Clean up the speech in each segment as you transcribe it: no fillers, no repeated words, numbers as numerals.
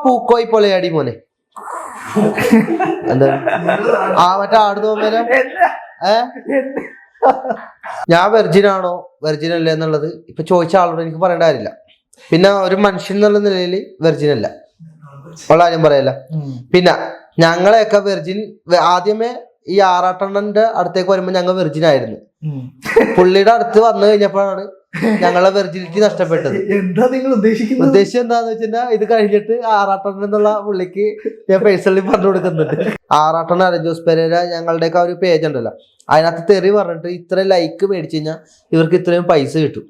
പൂക്കോയി പൊലയാടി മോനെ. എന്താ മറ്റേ ആടുതോമേല ഞാൻ വെർജിനാണോ വെർജിൻ അല്ലേ എന്നുള്ളത് ഇപ്പൊ ചോദിച്ച ആളോട് എനിക്ക് പറയേണ്ട കാര്യമില്ല. പിന്നെ ഒരു മനുഷ്യൻ എന്നുള്ള നിലയിൽ വെർജിൻ അല്ല ഉള്ള കാര്യം പറയല്ല. പിന്നെ ഞങ്ങളെയൊക്കെ വെർജിൻ ആദ്യമേ ഈ ആറാട്ടണ്ണന്റെ അടുത്തേക്ക് വരുമ്പോ ഞങ്ങൾ വെർജിൻ ആയിരുന്നു. പുള്ളിയുടെ അടുത്ത് വന്നു കഴിഞ്ഞപ്പോഴാണ് ഞങ്ങളെ വെർജിനിറ്റി നഷ്ടപ്പെട്ടത്. എന്താ നിങ്ങൾ ഉദ്ദേശിക്കുന്നത്? ഉദ്ദേശം എന്താന്ന് വെച്ചാൽ ഇത് കഴിഞ്ഞിട്ട് ആറാട്ടണ്ണൻ എന്നുള്ള പുള്ളിക്ക് ഞാൻ പേഴ്സണലി പറഞ്ഞു കൊടുക്കുന്നുണ്ട്. ആറാട്ടണ്ണൻ അലൻ ജോസ് പെരേര ഞങ്ങളുടെയൊക്കെ ഒരു പേജ് ഉണ്ടല്ലോ, അതിനകത്ത് തെറി പറഞ്ഞിട്ട് ഇത്ര ലൈക്ക് മേടിച്ചു കഴിഞ്ഞാൽ ഇവർക്ക് ഇത്രയും പൈസ കിട്ടും.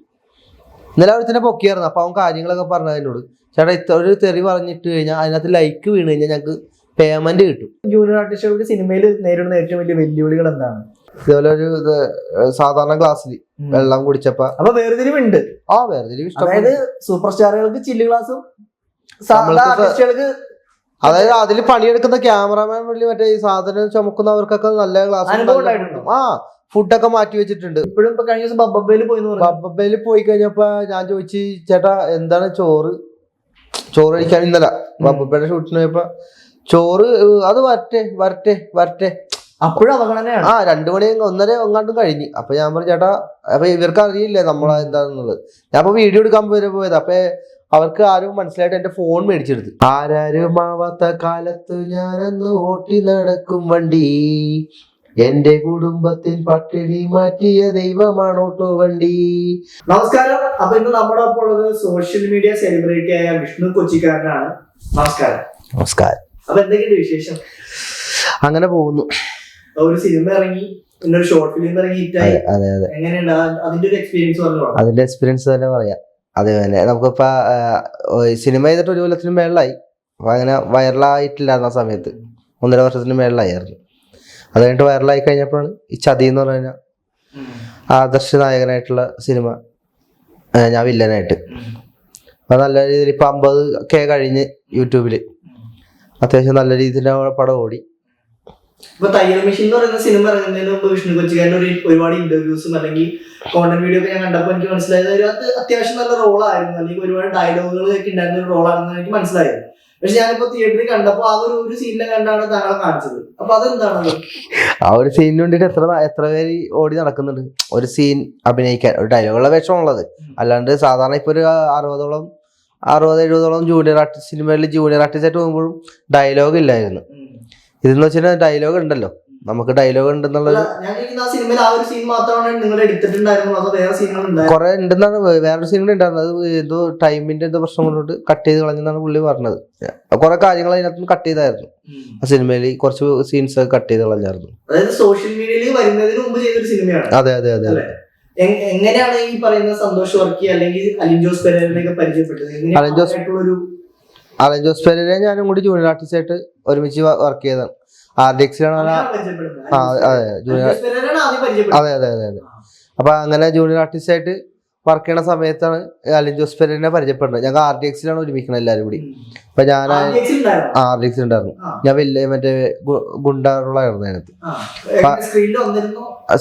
ഇന്നലെ അവർ തന്നെ പൊക്കിയായിരുന്നു. അപ്പൊ അവൻ കാര്യങ്ങളൊക്കെ പറഞ്ഞതിനോട് ചേട്ടാ ഇത്ര ഒരു തെറി പറഞ്ഞിട്ട് കഴിഞ്ഞാൽ അതിനകത്ത് ലൈക്ക് വീണ് കഴിഞ്ഞാൽ ഞങ്ങൾക്ക് പേയ്മെന്റ് കിട്ടും. ജൂനിയർ ആർട്ടിസ്റ്റുകൾക്ക് സിനിമയിൽ നേരിടുന്ന ഏറ്റവും വലിയ വെല്ലുവിളികൾ എന്താണ്? ഇതുപോലെ ഒരു സാധാരണ ക്ലാസ്സിൽ വെള്ളം കുടിച്ചപ്പോ അപ്പൊ വേർതിരിവുണ്ട്. വേർതിരിവ് അതായത് സൂപ്പർ സ്റ്റാറുകൾക്ക് ചില്ല് ക്ലാസും ആർട്ടിസ്റ്റുകൾക്ക്, അതായത് അതിൽ പണിയെടുക്കുന്ന ക്യാമറാമാൻ വഴി മറ്റേ ഈ സാധനം ചുമക്കുന്നവർക്കൊക്കെ നല്ല ക്ലാസ് ഫുഡൊക്കെ മാറ്റി വെച്ചിട്ടുണ്ട്. ഇപ്പോഴും ഇപ്പൊ കഴിഞ്ഞ ദിവസം ബബ്ബയിൽ പോയി കഴിഞ്ഞപ്പോ ഞാൻ ചോദിച്ചു ചേട്ടാ എന്താണ് ചോറ് കഴിക്കാൻ. ഇന്നലെ ബബ്ബയുടെ ഷൂട്ടിന് പോയപ്പോ ചോറ് അത് വരട്ടെ അപ്പോഴും അവഗണനയാണ്. 2 മണി 1:30 എങ്ങാണ്ടും കഴിഞ്ഞു. അപ്പൊ ഞാൻ പറഞ്ഞു ചേട്ടാ അപ്പൊ ഇവർക്ക് അറിയില്ലേ നമ്മളെ എന്താന്നുള്ളത്. ഞാൻ അപ്പൊ വീഡിയോ എടുക്കാൻ പോയത്. അപ്പൊ അവർക്ക് ആരും മനസ്സിലായിട്ട് എന്റെ ഫോൺ മേടിച്ചെടുത്ത്. ആരാരും ആവാത്ത കാലത്ത് ഞാനന്ന് ഓട്ടി നടക്കും വണ്ടി, എന്റെ കുടുംബത്തിൽ പട്ടിണി മാറ്റിയ ദൈവമാണോട്ടോ വണ്ടി. നമസ്കാരം. അപ്പൊ ഇന്ന് നമ്മുടെ ഒപ്പം ഉള്ളത് സോഷ്യൽ മീഡിയ സെലിബ്രിറ്റി ആയ വിഷ്ണു കൊച്ചിക്കാരനാണ്. നമസ്കാരം. അപ്പൊ എന്തൊക്കെയുണ്ട് വിശേഷം? അങ്ങനെ പോകുന്നു. ഒരു സിനിമ ഇറങ്ങി, ഒരു ഷോർട്ട് ഫിലിം ഇറങ്ങി ഹിറ്റായി. എങ്ങനെയുണ്ട് അതിന്റെ ഒരു എക്സ്പീരിയൻസ് പറഞ്ഞു? അതിന്റെ എക്സ്പീരിയൻസ് തന്നെ പറയാം. അതേപോലെ നമുക്കിപ്പോ സിനിമ ചെയ്തിട്ട് 1 കൊല്ലത്തിന് മേളിലായി. അപ്പൊ അങ്ങനെ വൈറലായിട്ടില്ലായിരുന്ന സമയത്ത് 1.5 വർഷത്തിന് മേളിലായിരുന്നു. അത് കഴിഞ്ഞിട്ട് വൈറലായി കഴിഞ്ഞപ്പോഴാണ് ഈ ചതി എന്ന് പറഞ്ഞ ആദർശ നായകനായിട്ടുള്ള സിനിമ ഞാൻ വില്ലനായിട്ട്. അപ്പൊ നല്ല രീതിയിൽ ഇപ്പൊ 50K കഴിഞ്ഞ് യൂട്യൂബില് അത്യാവശ്യം നല്ല രീതിയിൽ പടം ഓടി. ഇപ്പൊ തയ്യൽ മെഷീൻ എന്ന് പറയുന്ന സിനിമ ഇറങ്ങുന്നതിന് മുമ്പ് വിഷ്ണു കൊച്ചിക്കാരൻ ഒരുപാട് ഇന്റർവ്യൂസും അല്ലെങ്കിൽ കോണ്ടന്റ് വീഡിയോ ഒക്കെ ഞാൻ കണ്ടപ്പോൾ എനിക്ക് മനസ്സിലായത് അത് അത്യാവശ്യം നല്ല റോളായിരുന്നു, അല്ലെങ്കിൽ ഒരുപാട് ഡയലോഗുകൾ ഒക്കെ ഉണ്ടായിരുന്ന ഒരു റോളാണെന്ന് എനിക്ക് മനസ്സിലായത്. പക്ഷെ ഞാനിപ്പോ തിയേറ്ററിൽ കണ്ടപ്പോ ആ ഒരു സീനിനെ കണ്ടാണ് താങ്കളെ കാണിച്ചത്. അപ്പൊ അതെന്താണ്? ആ ഒരു സീനിന് വേണ്ടിട്ട് എത്ര പേര് ഓടി നടക്കുന്നുണ്ട് ഒരു സീൻ അഭിനയിക്കാൻ. ഒരു ഡയലോഗുള്ള വേഷമുള്ളത്, അല്ലാണ്ട് സാധാരണ ഇപ്പൊ ഒരു 60-70 ജൂനിയർ ആർട്ടിസ്റ്റ് സിനിമയിൽ ജൂനിയർ ആർട്ടിസ്റ്റ് ആയിട്ട് പോകുമ്പോഴും ഡയലോഗ് ഇല്ലായിരുന്നു. ഇതെന്ന് വെച്ചാൽ ഡയലോഗ് ഉണ്ടല്ലോ, നമുക്ക് ഡയലോഗ് ഉണ്ടെന്നുള്ളത് കുറെ ഉണ്ടെന്നാണ്. വേറൊരു സീൻ ഉണ്ടായിരുന്നത്, അത് ഏതോ ടൈമിന്റെ എന്തോ പ്രശ്നം കൊണ്ടിട്ട് കട്ട് ചെയ്ത് കളഞ്ഞെന്നാണ് പുള്ളി പറഞ്ഞത്. കുറെ കാര്യങ്ങൾ അതിനകത്ത് കട്ട് ചെയ്തായിരുന്നു. ആ സിനിമയിൽ കുറച്ച് സീൻസ് ഒക്കെ കട്ട് ചെയ്ത് കളഞ്ഞായിരുന്നു. സോഷ്യൽ മീഡിയയിൽ വരുന്നതിന് മുമ്പ് ചെയ്തൊരു സിനിമയാണ്. അതെ. എങ്ങനെയാണ് ഈ പറയുന്ന സന്തോഷ് വർക്കി അല്ലെങ്കിൽ അലിൻ ജോസ് പെരേരനെയൊക്കെ പരിചയപ്പെട്ടത്? അലൻ ജോസ് പെരേര ഞാനും കൂടി ജൂനിയർ ആർട്ടിസ്റ്റ് ആയിട്ട് ഒരുമിച്ച് വർക്ക് ചെയ്തതാണ്. RDXലാണ്. അതെ. അപ്പൊ അങ്ങനെ ജൂനിയർ ആർട്ടിസ്റ്റ് ആയിട്ട് വർക്ക് ചെയ്യണ സമയത്താണ് അലിൻ ജോസ് പെരേരനെ പരിചയപ്പെടുന്നത്. ഞങ്ങൾ RDXലാണ് ഒരുമിക്കണം എല്ലാവരും കൂടി. അപ്പൊ ഞാൻ RDX ഉണ്ടായിരുന്നു. ഞാൻ വലിയ മറ്റേ ഗുണ്ടാറുള്ളായിരുന്നു അതിനകത്ത്.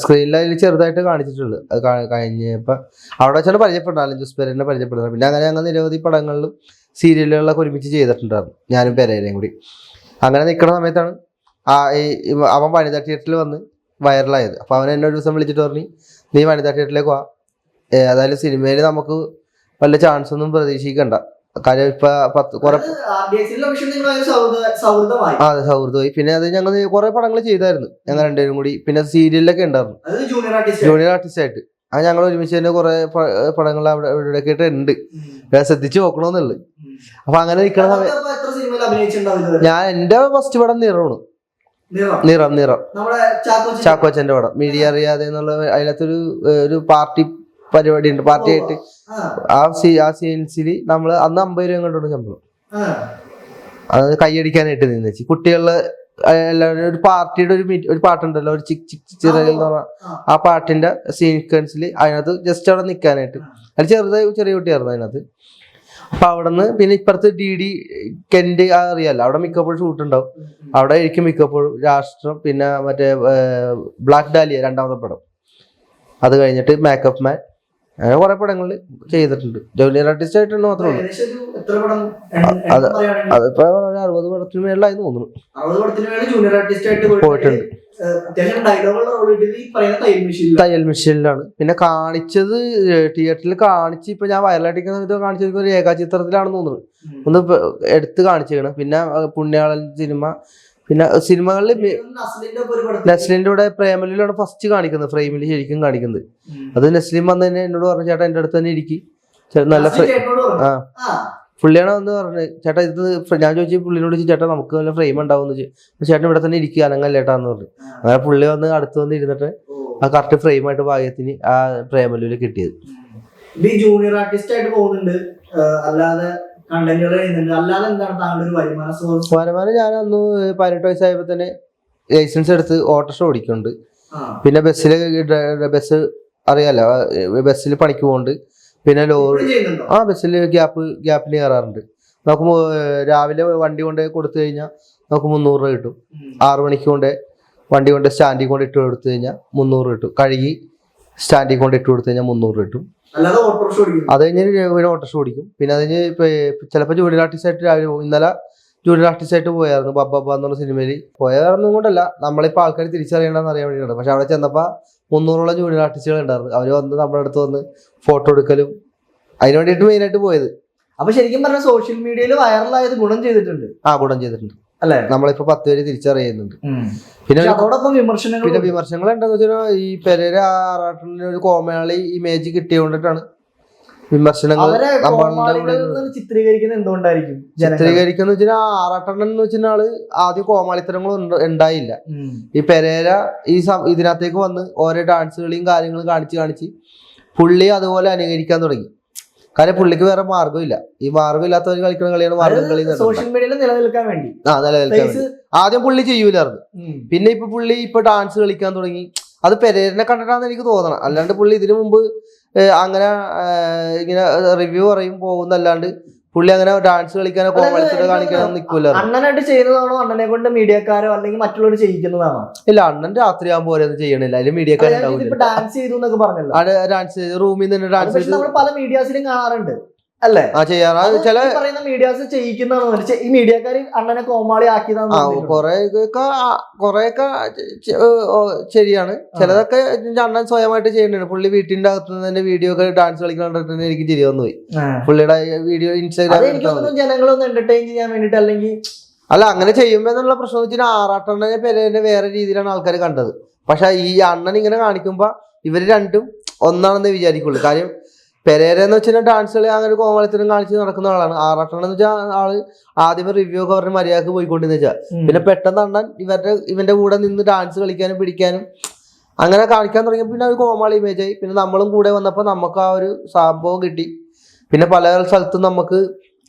സ്ക്രീനിൽ അതിൽ ചെറുതായിട്ട് കാണിച്ചിട്ടുള്ളു. അത് കഴിഞ്ഞപ്പോ അവിടെ വെച്ചാണ് പരിചയപ്പെടുന്നത്, അലിൻ ജോസ് പെരേരനെ പരിചയപ്പെടുന്നത്. പിന്നെ അങ്ങനെ ഞങ്ങൾ നിരവധി പടങ്ങളിലും സീരിയലുകളിലൊക്കെ ഒരുമിച്ച് ചെയ്തിട്ടുണ്ടായിരുന്നു, ഞാനും പെരേരയും കൂടി. അങ്ങനെ നിൽക്കുന്ന സമയത്താണ് അവൻ വനിതാ തിയേറ്ററിൽ വന്ന് വൈറലായത്. അപ്പൊ അവൻ എന്നെ ഒരു ദിവസം വിളിച്ചിട്ട് പറഞ്ഞു, നീ വനിതാ തിയേറ്ററിലേക്ക് വാ, അതായത് സിനിമയിൽ നമുക്ക് വല്ല ചാൻസ് ഒന്നും പ്രതീക്ഷിക്കണ്ട, കാര്യം ഇപ്പൊ അതെ സൗഹൃദമായി. പിന്നെ അത് ഞങ്ങൾ കുറെ പടങ്ങൾ ചെയ്തായിരുന്നു ഞങ്ങൾ രണ്ടുപേരും കൂടി. പിന്നെ സീരിയലിലൊക്കെ ഉണ്ടായിരുന്നു ജൂനിയർ ആർട്ടിസ്റ്റ് ആയിട്ട്. അത് ഞങ്ങൾ ഒരുമിച്ച് തന്നെ കുറെ പടങ്ങൾ അവിടെ ഇവിടെയൊക്കെ ഉണ്ട്, ശ്രദ്ധിച്ചു നോക്കണമെന്നുള്ളത്. അപ്പൊ അങ്ങനെ നിൽക്കണ സമയത്ത് ഞാൻ എന്റെ ഫസ്റ്റ് പടം നിറമാണ്. നിറം ചാക്കോച്ചന്റെ പടം, മീഡിയ അറിയാതെ എന്നുള്ള അതിനകത്തൊരു പാർട്ടി പരിപാടി ഉണ്ട്. പാർട്ടിയായിട്ട് ആ സീൻസിൽ നമ്മള് അന്ന് 50 രൂപ കൊണ്ടുണ്ട് ശമ്പളം. അത് കൈയടിക്കാനായിട്ട് നിന്നേച്ച് കുട്ടികള് എല്ലാവരും ഒരു പാർട്ടിയുടെ ഒരു പാട്ടുണ്ടല്ലോ, ഒരു ചിക് ചിക് ചിറകൽ എന്ന് പറഞ്ഞ ആ പാട്ടിന്റെ സീക്വൻസിൽ അതിനകത്ത് ജസ്റ്റ് അവിടെ നിൽക്കാനായിട്ട്. അത് ചെറിയ കുട്ടിയായിരുന്നു അതിനകത്ത്. അപ്പൊ അവിടെ നിന്ന് പിന്നെ ഇപ്പുറത്ത് DD കെന്റ് അറിയാലോ, അവിടെ മിക്കപ്പോഴും ഷൂട്ട് ഉണ്ടാവും. അവിടെ ആയിരിക്കും മിക്കപ്പോഴും രാഷ്ട്രം. പിന്നെ മറ്റേ ബ്ലാക്ക് ഡാലിയ 2ാമത്തെ പടം. അത് കഴിഞ്ഞിട്ട് മേക്കപ്പ് മാൻ, അങ്ങനെ കുറെ പടങ്ങൾ ചെയ്തിട്ടുണ്ട്. ജൂനിയർ ആർട്ടിസ്റ്റ് ആയിട്ടാണ് മാത്രമേ ഉള്ളൂ. ഏകദേശം ഒരു എത്ര പടം അതിപ്പോ 60 പടത്തിന് മേളിലായി തോന്നുന്നു. 60 പടത്തിന് മേളിൽ ജൂനിയർ ആർട്ടിസ്റ്റ് ആയിട്ട് പോയിട്ടുണ്ട്. അത്യാവശ്യം ഡയലോഗുള്ള റോൾ കിട്ടിയത് ഈ പറയുന്ന തയ്യൽ മെഷീനിലാണ്. പിന്നെ കാണിച്ചത് തിയേറ്ററിൽ കാണിച്ച് ഇപ്പൊ ഞാൻ വയറിലായിട്ടിരിക്കുന്ന സമയത്ത് കാണിച്ചത് ഒരു ഏകാചിത്രത്തിലാണെന്ന് തോന്നുന്നു. ഒന്ന് എടുത്ത് കാണിച്ചേക്കണം. പിന്നെ പുണ്യാളൻ സിനിമ, പിന്നെ സിനിമകളിൽ നസ്ലിന്റെ കൂടെ പ്രേമലിലാണ് ഫസ്റ്റ് കാണിക്കുന്നത്, ഫ്രെയിമിൽ ശരിക്കും കാണിക്കുന്നത്. അത് നസ്ലിം വന്ന് തന്നെ എന്നോട് പറഞ്ഞു, ചേട്ടാ എന്റെ അടുത്ത് തന്നെ ഇരിക്കും, നല്ല പുള്ളിയാണ് വന്ന് പറഞ്ഞത്, ചേട്ടാ ഇത് ഞാൻ ചോദിച്ചു പുള്ളിനോട് ചോദിച്ചു, ചേട്ടാ നമുക്ക് നല്ല ഫ്രെയിം ഉണ്ടാവും ചേട്ടൻ ഇവിടെ തന്നെ ഇരിക്കുക അനങ്ങല്ലേട്ടാന്ന് പറഞ്ഞു. അങ്ങനെ പുള്ളി വന്ന് അടുത്ത് വന്ന് ഇരുന്നിട്ട് ആ കറക്റ്റ് ഫ്രെയിം ആയിട്ട് ഭാഗ്യത്തിന് ആ പ്രേമലൂര് കിട്ടിയത്. ജൂനിയർ ആർട്ടിസ്റ്റ് ആയിട്ട് പോകുന്നുണ്ട്, അല്ലാതെ വരുമാനം ഞാൻ അന്ന് 18 വയസ്സായപ്പോ തന്നെ ലൈസൻസ് എടുത്ത് ഓട്ടോറിക്ഷ ഓടിക്കുന്നുണ്ട്. പിന്നെ ബസ് അറിയാലോ, ബസ്സിൽ പണിക്ക് പോകുന്നുണ്ട്. പിന്നെ ലോറി ബസ്സിൽ ഗ്യാപ്പിന് കയറാറുണ്ട്. നമുക്ക് രാവിലെ വണ്ടി കൊണ്ട് കൊടുത്തു കഴിഞ്ഞാൽ നമുക്ക് 300 രൂപ കിട്ടും. 6 മണിക്ക് കൊണ്ട് വണ്ടി കൊണ്ട് സ്റ്റാൻഡിൽ കൊണ്ട് ഇട്ട് കൊടുത്തു കഴിഞ്ഞാൽ 300 കിട്ടും. കഴുകി സ്റ്റാൻഡിൽ കൊണ്ട് ഇട്ട് കൊടുത്തു കഴിഞ്ഞാൽ 300 കിട്ടും. അത് കഴിഞ്ഞ് ഓട്ടോറിക്ഷ ഓടിക്കും. പിന്നെ അത് കഴിഞ്ഞ് ചിലപ്പോൾ ജൂനിയർ ആർട്ടിസ്റ്റ് ആയിട്ട് രാവിലെ പോകും. ഇന്നലെ ജൂനിയർ ആർട്ടിസ്റ്റ് ആയിട്ട് പോയായിരുന്നു ബബ്ബ എന്നുള്ള സിനിമയിൽ. പോയായിരുന്നു കൊണ്ടല്ല, നമ്മളിപ്പോൾ ആൾക്കാർ തിരിച്ചറിയണമെന്ന് അറിയാൻ വേണ്ടിയിട്ടുണ്ട്. പക്ഷെ അവിടെ ചെന്നപ്പോൾ 300ഓളം ജൂനിയർ ആർട്ടിസ്റ്റുകൾ ഉണ്ടായിരുന്നു. അവർ വന്ന് നമ്മുടെ അടുത്ത് വന്ന് ഫോട്ടോ എടുക്കലും അതിന് വേണ്ടിയിട്ട് മെയിനായിട്ട് പോയത്. അപ്പൊ ശരിക്കും പറഞ്ഞാൽ സോഷ്യൽ മീഡിയയിൽ വൈറലായത് ഗുണം ചെയ്തിട്ടുണ്ട്. ഗുണം ചെയ്തിട്ടുണ്ട്. അല്ലെ, നമ്മളിപ്പോ 10 പേര് തിരിച്ചറിയുന്നുണ്ട്. പിന്നെ അതോടൊപ്പം വിമർശനങ്ങൾ എന്താന്ന് വെച്ചാൽ ഈ പെരേര ആറാട്ടന് ഒരു കോമാളി ഇമേജ് കിട്ടിയോണ്ടിട്ടാണ് വിമർശനങ്ങൾ ചിത്രീകരിക്കുന്നത്. എന്തുകൊണ്ടായിരിക്കും ചിത്രീകരിക്കുന്ന വെച്ചാൽ ആറാട്ടണ്ണൻ എന്ന് വെച്ചാൽ ആള് ആദ്യം കോമാളിത്തരങ്ങളും ഉണ്ടായില്ല. ഈ പെരേര ഇതിനകത്തേക്ക് വന്ന് ഓരോ ഡാൻസുകളെയും കാര്യങ്ങളും കാണിച്ച് പുള്ളി അതുപോലെ അനുകരിക്കാൻ തുടങ്ങി. കാര്യം പുള്ളിക്ക് വേറെ മാർഗ്ഗമില്ല. ഈ മാർഗ്ഗം ഇല്ലാത്തവർ കളിക്കുന്ന കളിയാണ് മാർഗ്ഗം കളി. സോഷ്യൽ മീഡിയയിൽ നിലനിൽക്കാൻ വേണ്ടി ആദ്യം പുള്ളി ചെയ്യൂലായിരുന്നു. പിന്നെ പുള്ളി ഡാൻസ് കളിക്കാൻ തുടങ്ങി. അത് പെരേരനെ കണ്ടിട്ടാണെന്ന് എനിക്ക് തോന്നണം. അല്ലാണ്ട് പുള്ളി ഇതിനു മുമ്പ് അങ്ങനെ ഇങ്ങനെ റിവ്യൂ പറയും പോകുന്നല്ലാണ്ട് പുള്ളി അങ്ങനെ ഡാൻസ് കളിക്കാനോ കോമഡിത്തരം കാണിക്കാനോ നിൽക്കൂല. അണ്ണനായിട്ട് ചെയ്യുന്നതാണോ, അണ്ണനെ കൊണ്ട് മീഡിയക്കാരോ അല്ലെങ്കിൽ മറ്റുള്ളവർ ചെയ്യിക്കുന്നതാണോ? ഇല്ല, അണ്ണൻ രാത്രിയാകുമ്പോൾ ഒന്നും ചെയ്യണില്ല. അതിൽ മീഡിയക്കാരുണ്ടാവില്ല. ഡാൻസ് ചെയ്തു എന്നൊക്കെ പറഞ്ഞല്ലോ. ഡാൻസ് റൂമിൽ നിന്ന് ഡാൻസ് ചെയ്ത് നമ്മൾ പല മീഡിയാസിലും കാണാറുണ്ട് അല്ലേ? ചെയ്യാറ്. ചില പറയുന്ന മീഡിയാസ് ചെയ്യിക്കുന്നതാണ് ഈ മീഡിയക്കാർ അണ്ണനെ കോമാളി ആക്കിയതാണ്. കൊറേയൊക്കെ ശരിയാണ്. ചിലതൊക്കെ അണ്ണൻ സ്വയമായിട്ട് ചെയ്യേണ്ടതാണ്. പുള്ളി വീട്ടിന്റെ അകത്ത് നിന്ന് തന്നെ വീഡിയോ ഒക്കെ ഡാൻസ് കളിക്കാൻ എനിക്ക് ചിരി വന്നു പോയി. പുള്ളിയുടെ വീഡിയോ ഇൻസ്റ്റാഗ്രാമിൽ ജനങ്ങളൊന്ന് എന്റർടൈൻ ചെയ്യാൻ വേണ്ടിട്ട്. അല്ലെങ്കിൽ അല്ല, അങ്ങനെ ചെയ്യുമ്പോ എന്നുള്ള പ്രശ്നം എന്ന് വെച്ചാൽ ആറാട്ടണ്ണനെ പേരെ വേറെ രീതിയിലാണ് ആൾക്കാർ കണ്ടത്. പക്ഷെ ഈ അണ്ണൻ ഇങ്ങനെ കാണിക്കുമ്പോ ഇവര് രണ്ടും ഒന്നാണെന്ന് വിചാരിക്കുള്ളൂ. കാര്യം പെരേര എന്ന് വെച്ചാൽ ഡാൻസ് കളി അങ്ങനെ കോമാളിത്തരം കാണിച്ച് നടക്കുന്ന ആളാണ്. ആറാട്ടണ്ണൻ എന്ന് വെച്ചാൽ ആള് ആദ്യമേ റിവ്യൂ ഒക്കെ പറഞ്ഞ് മര്യാദക്ക് പോയിക്കൊണ്ടെന്ന് വെച്ചാൽ പിന്നെ പെട്ടെന്ന് അണ്ണൻ ഇവന്റെ കൂടെ നിന്ന് ഡാൻസ് കളിക്കാനും പിടിക്കാനും അങ്ങനെ കാണിക്കാൻ തുടങ്ങിയപ്പോൾ പിന്നെ ഒരു കോമാളി ഇമേജ് ആയി. പിന്നെ നമ്മളും കൂടെ വന്നപ്പോൾ നമുക്ക് ആ ഒരു സംഭവം കിട്ടി. പിന്നെ പല സ്ഥലത്തും നമുക്ക്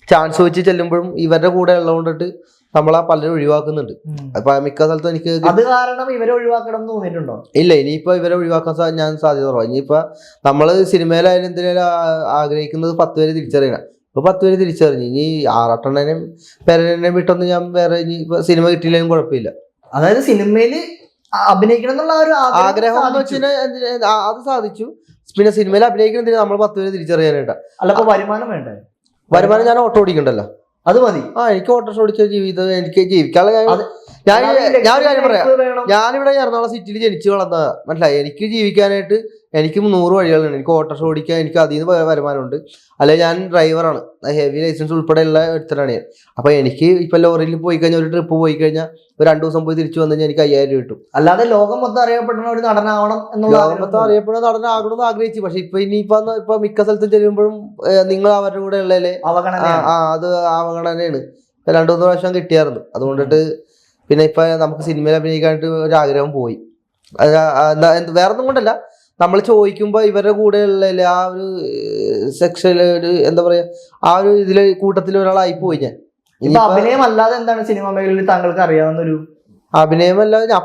ചാൻസ് വെച്ച് ചെല്ലുമ്പോഴും ഇവരുടെ കൂടെ ഉള്ളതുകൊണ്ടിട്ട് നമ്മളാ പലരും ഒഴിവാക്കുന്നുണ്ട്. അപ്പൊ മിക്ക സ്ഥലത്തും എനിക്ക് അത് കാരണം ഇവരെ ഒഴിവാക്കണം എന്ന് തോന്നിയിട്ടുണ്ടോ? ഇല്ല, ഇനിയിപ്പോ ഇവരെ ഒഴിവാക്കാൻ ഞാൻ സാധ്യത കുറവാണ്. ഇനിയിപ്പോ നമ്മള് സിനിമയിലായാലും എന്തിനാലും ആഗ്രഹിക്കുന്നത് 10 പേര് തിരിച്ചറിയണം. ഇപ്പൊ 10 പേര് തിരിച്ചറിഞ്ഞു. ഇനി ആറാട്ടണ്ണനെയും പെരേരനെയും വിട്ടൊന്നും ഞാൻ വേറെ ഇനി സിനിമ കിട്ടിയില്ലെങ്കിലും കുഴപ്പമില്ല. അതായത് സിനിമയിൽ അഭിനയിക്കണം എന്നുള്ള ഒരു ആഗ്രഹം അത് സാധിച്ചു. പിന്നെ സിനിമയിൽ അഭിനയിക്കണമെങ്കിൽ നമ്മൾ 10 പേര് തിരിച്ചറിയാനായിട്ടാ. അല്ല, അപ്പൊ വരുമാനം വേണ്ടേ? വരുമാനം ഞാൻ ഓട്ടോ ഓടിക്കണ്ടല്ലോ, അത് മതി. എനിക്ക് ഓട്ടോറിക്ഷ ഓടിച്ച ജീവിതം എനിക്ക് ജീവിക്കാനുള്ള ഞാനൊരു കാര്യം പറയാം. ഞാനിവിടെ എറണാകുളം സിറ്റിയിൽ ജനിച്ചു വളർന്ന മനസ്സിലായി. എനിക്ക് ജീവിക്കാനായിട്ട് എനിക്ക് 100 വഴികളുണ്ട്. എനിക്ക് ഓട്ടോറിക്ഷ ഓടിക്കാൻ എനിക്ക് അതിൽ നിന്ന് വരുമാനമുണ്ട്. അല്ലെങ്കിൽ ഞാൻ ഡ്രൈവറാണ്, ഹെവി ലൈസൻസ് ഉൾപ്പെടെയുള്ള ഒരുത്തരാണ് ഞാൻ. അപ്പൊ എനിക്ക് ഇപ്പൊ ലോറിയിൽ പോയി കഴിഞ്ഞാൽ ഒരു ട്രിപ്പ് പോയി കഴിഞ്ഞാൽ ഒരു 2 ദിവസം പോയി തിരിച്ചു വന്നു കഴിഞ്ഞാൽ എനിക്ക് 5000 രൂപ കിട്ടും. അല്ലാതെ ലോകം മൊത്തം അറിയപ്പെടുന്ന ഒരു നടനാവണം എന്നുള്ള ലോകം മൊത്തം അറിയപ്പെടുന്ന നടനാകണമെന്ന് ആഗ്രഹിച്ചു. പക്ഷെ ഇപ്പൊ മിക്ക സ്ഥലത്തും ചെല്ലുമ്പോഴും നിങ്ങൾ അവരുടെ കൂടെ ഉള്ളതല്ലേ അത് അവഗണനയാണ്. 2-3 പ്രാവശ്യം കിട്ടിയായിരുന്നു. അതുകൊണ്ടിട്ട് പിന്നെ ഇപ്പൊ നമുക്ക് സിനിമയിൽ അഭിനയിക്കാനായിട്ട് ഒരു ആഗ്രഹം പോയി. വേറൊന്നും കൊണ്ടല്ല, നമ്മൾ ചോദിക്കുമ്പോ ഇവരുടെ കൂടെ ഉള്ള ആ ഒരു സെക്ഷൽ എന്താ പറയാ ആ ഒരു ഇതില് കൂട്ടത്തിൽ ഒരാളായി പോയി ഞാൻ. അഭിനയം അല്ലാതെ എന്താണ് സിനിമ മേഖലയിൽ താങ്കൾക്ക് അറിയാവുന്ന ഒരു അഭിനയമല്ല, ഞാൻ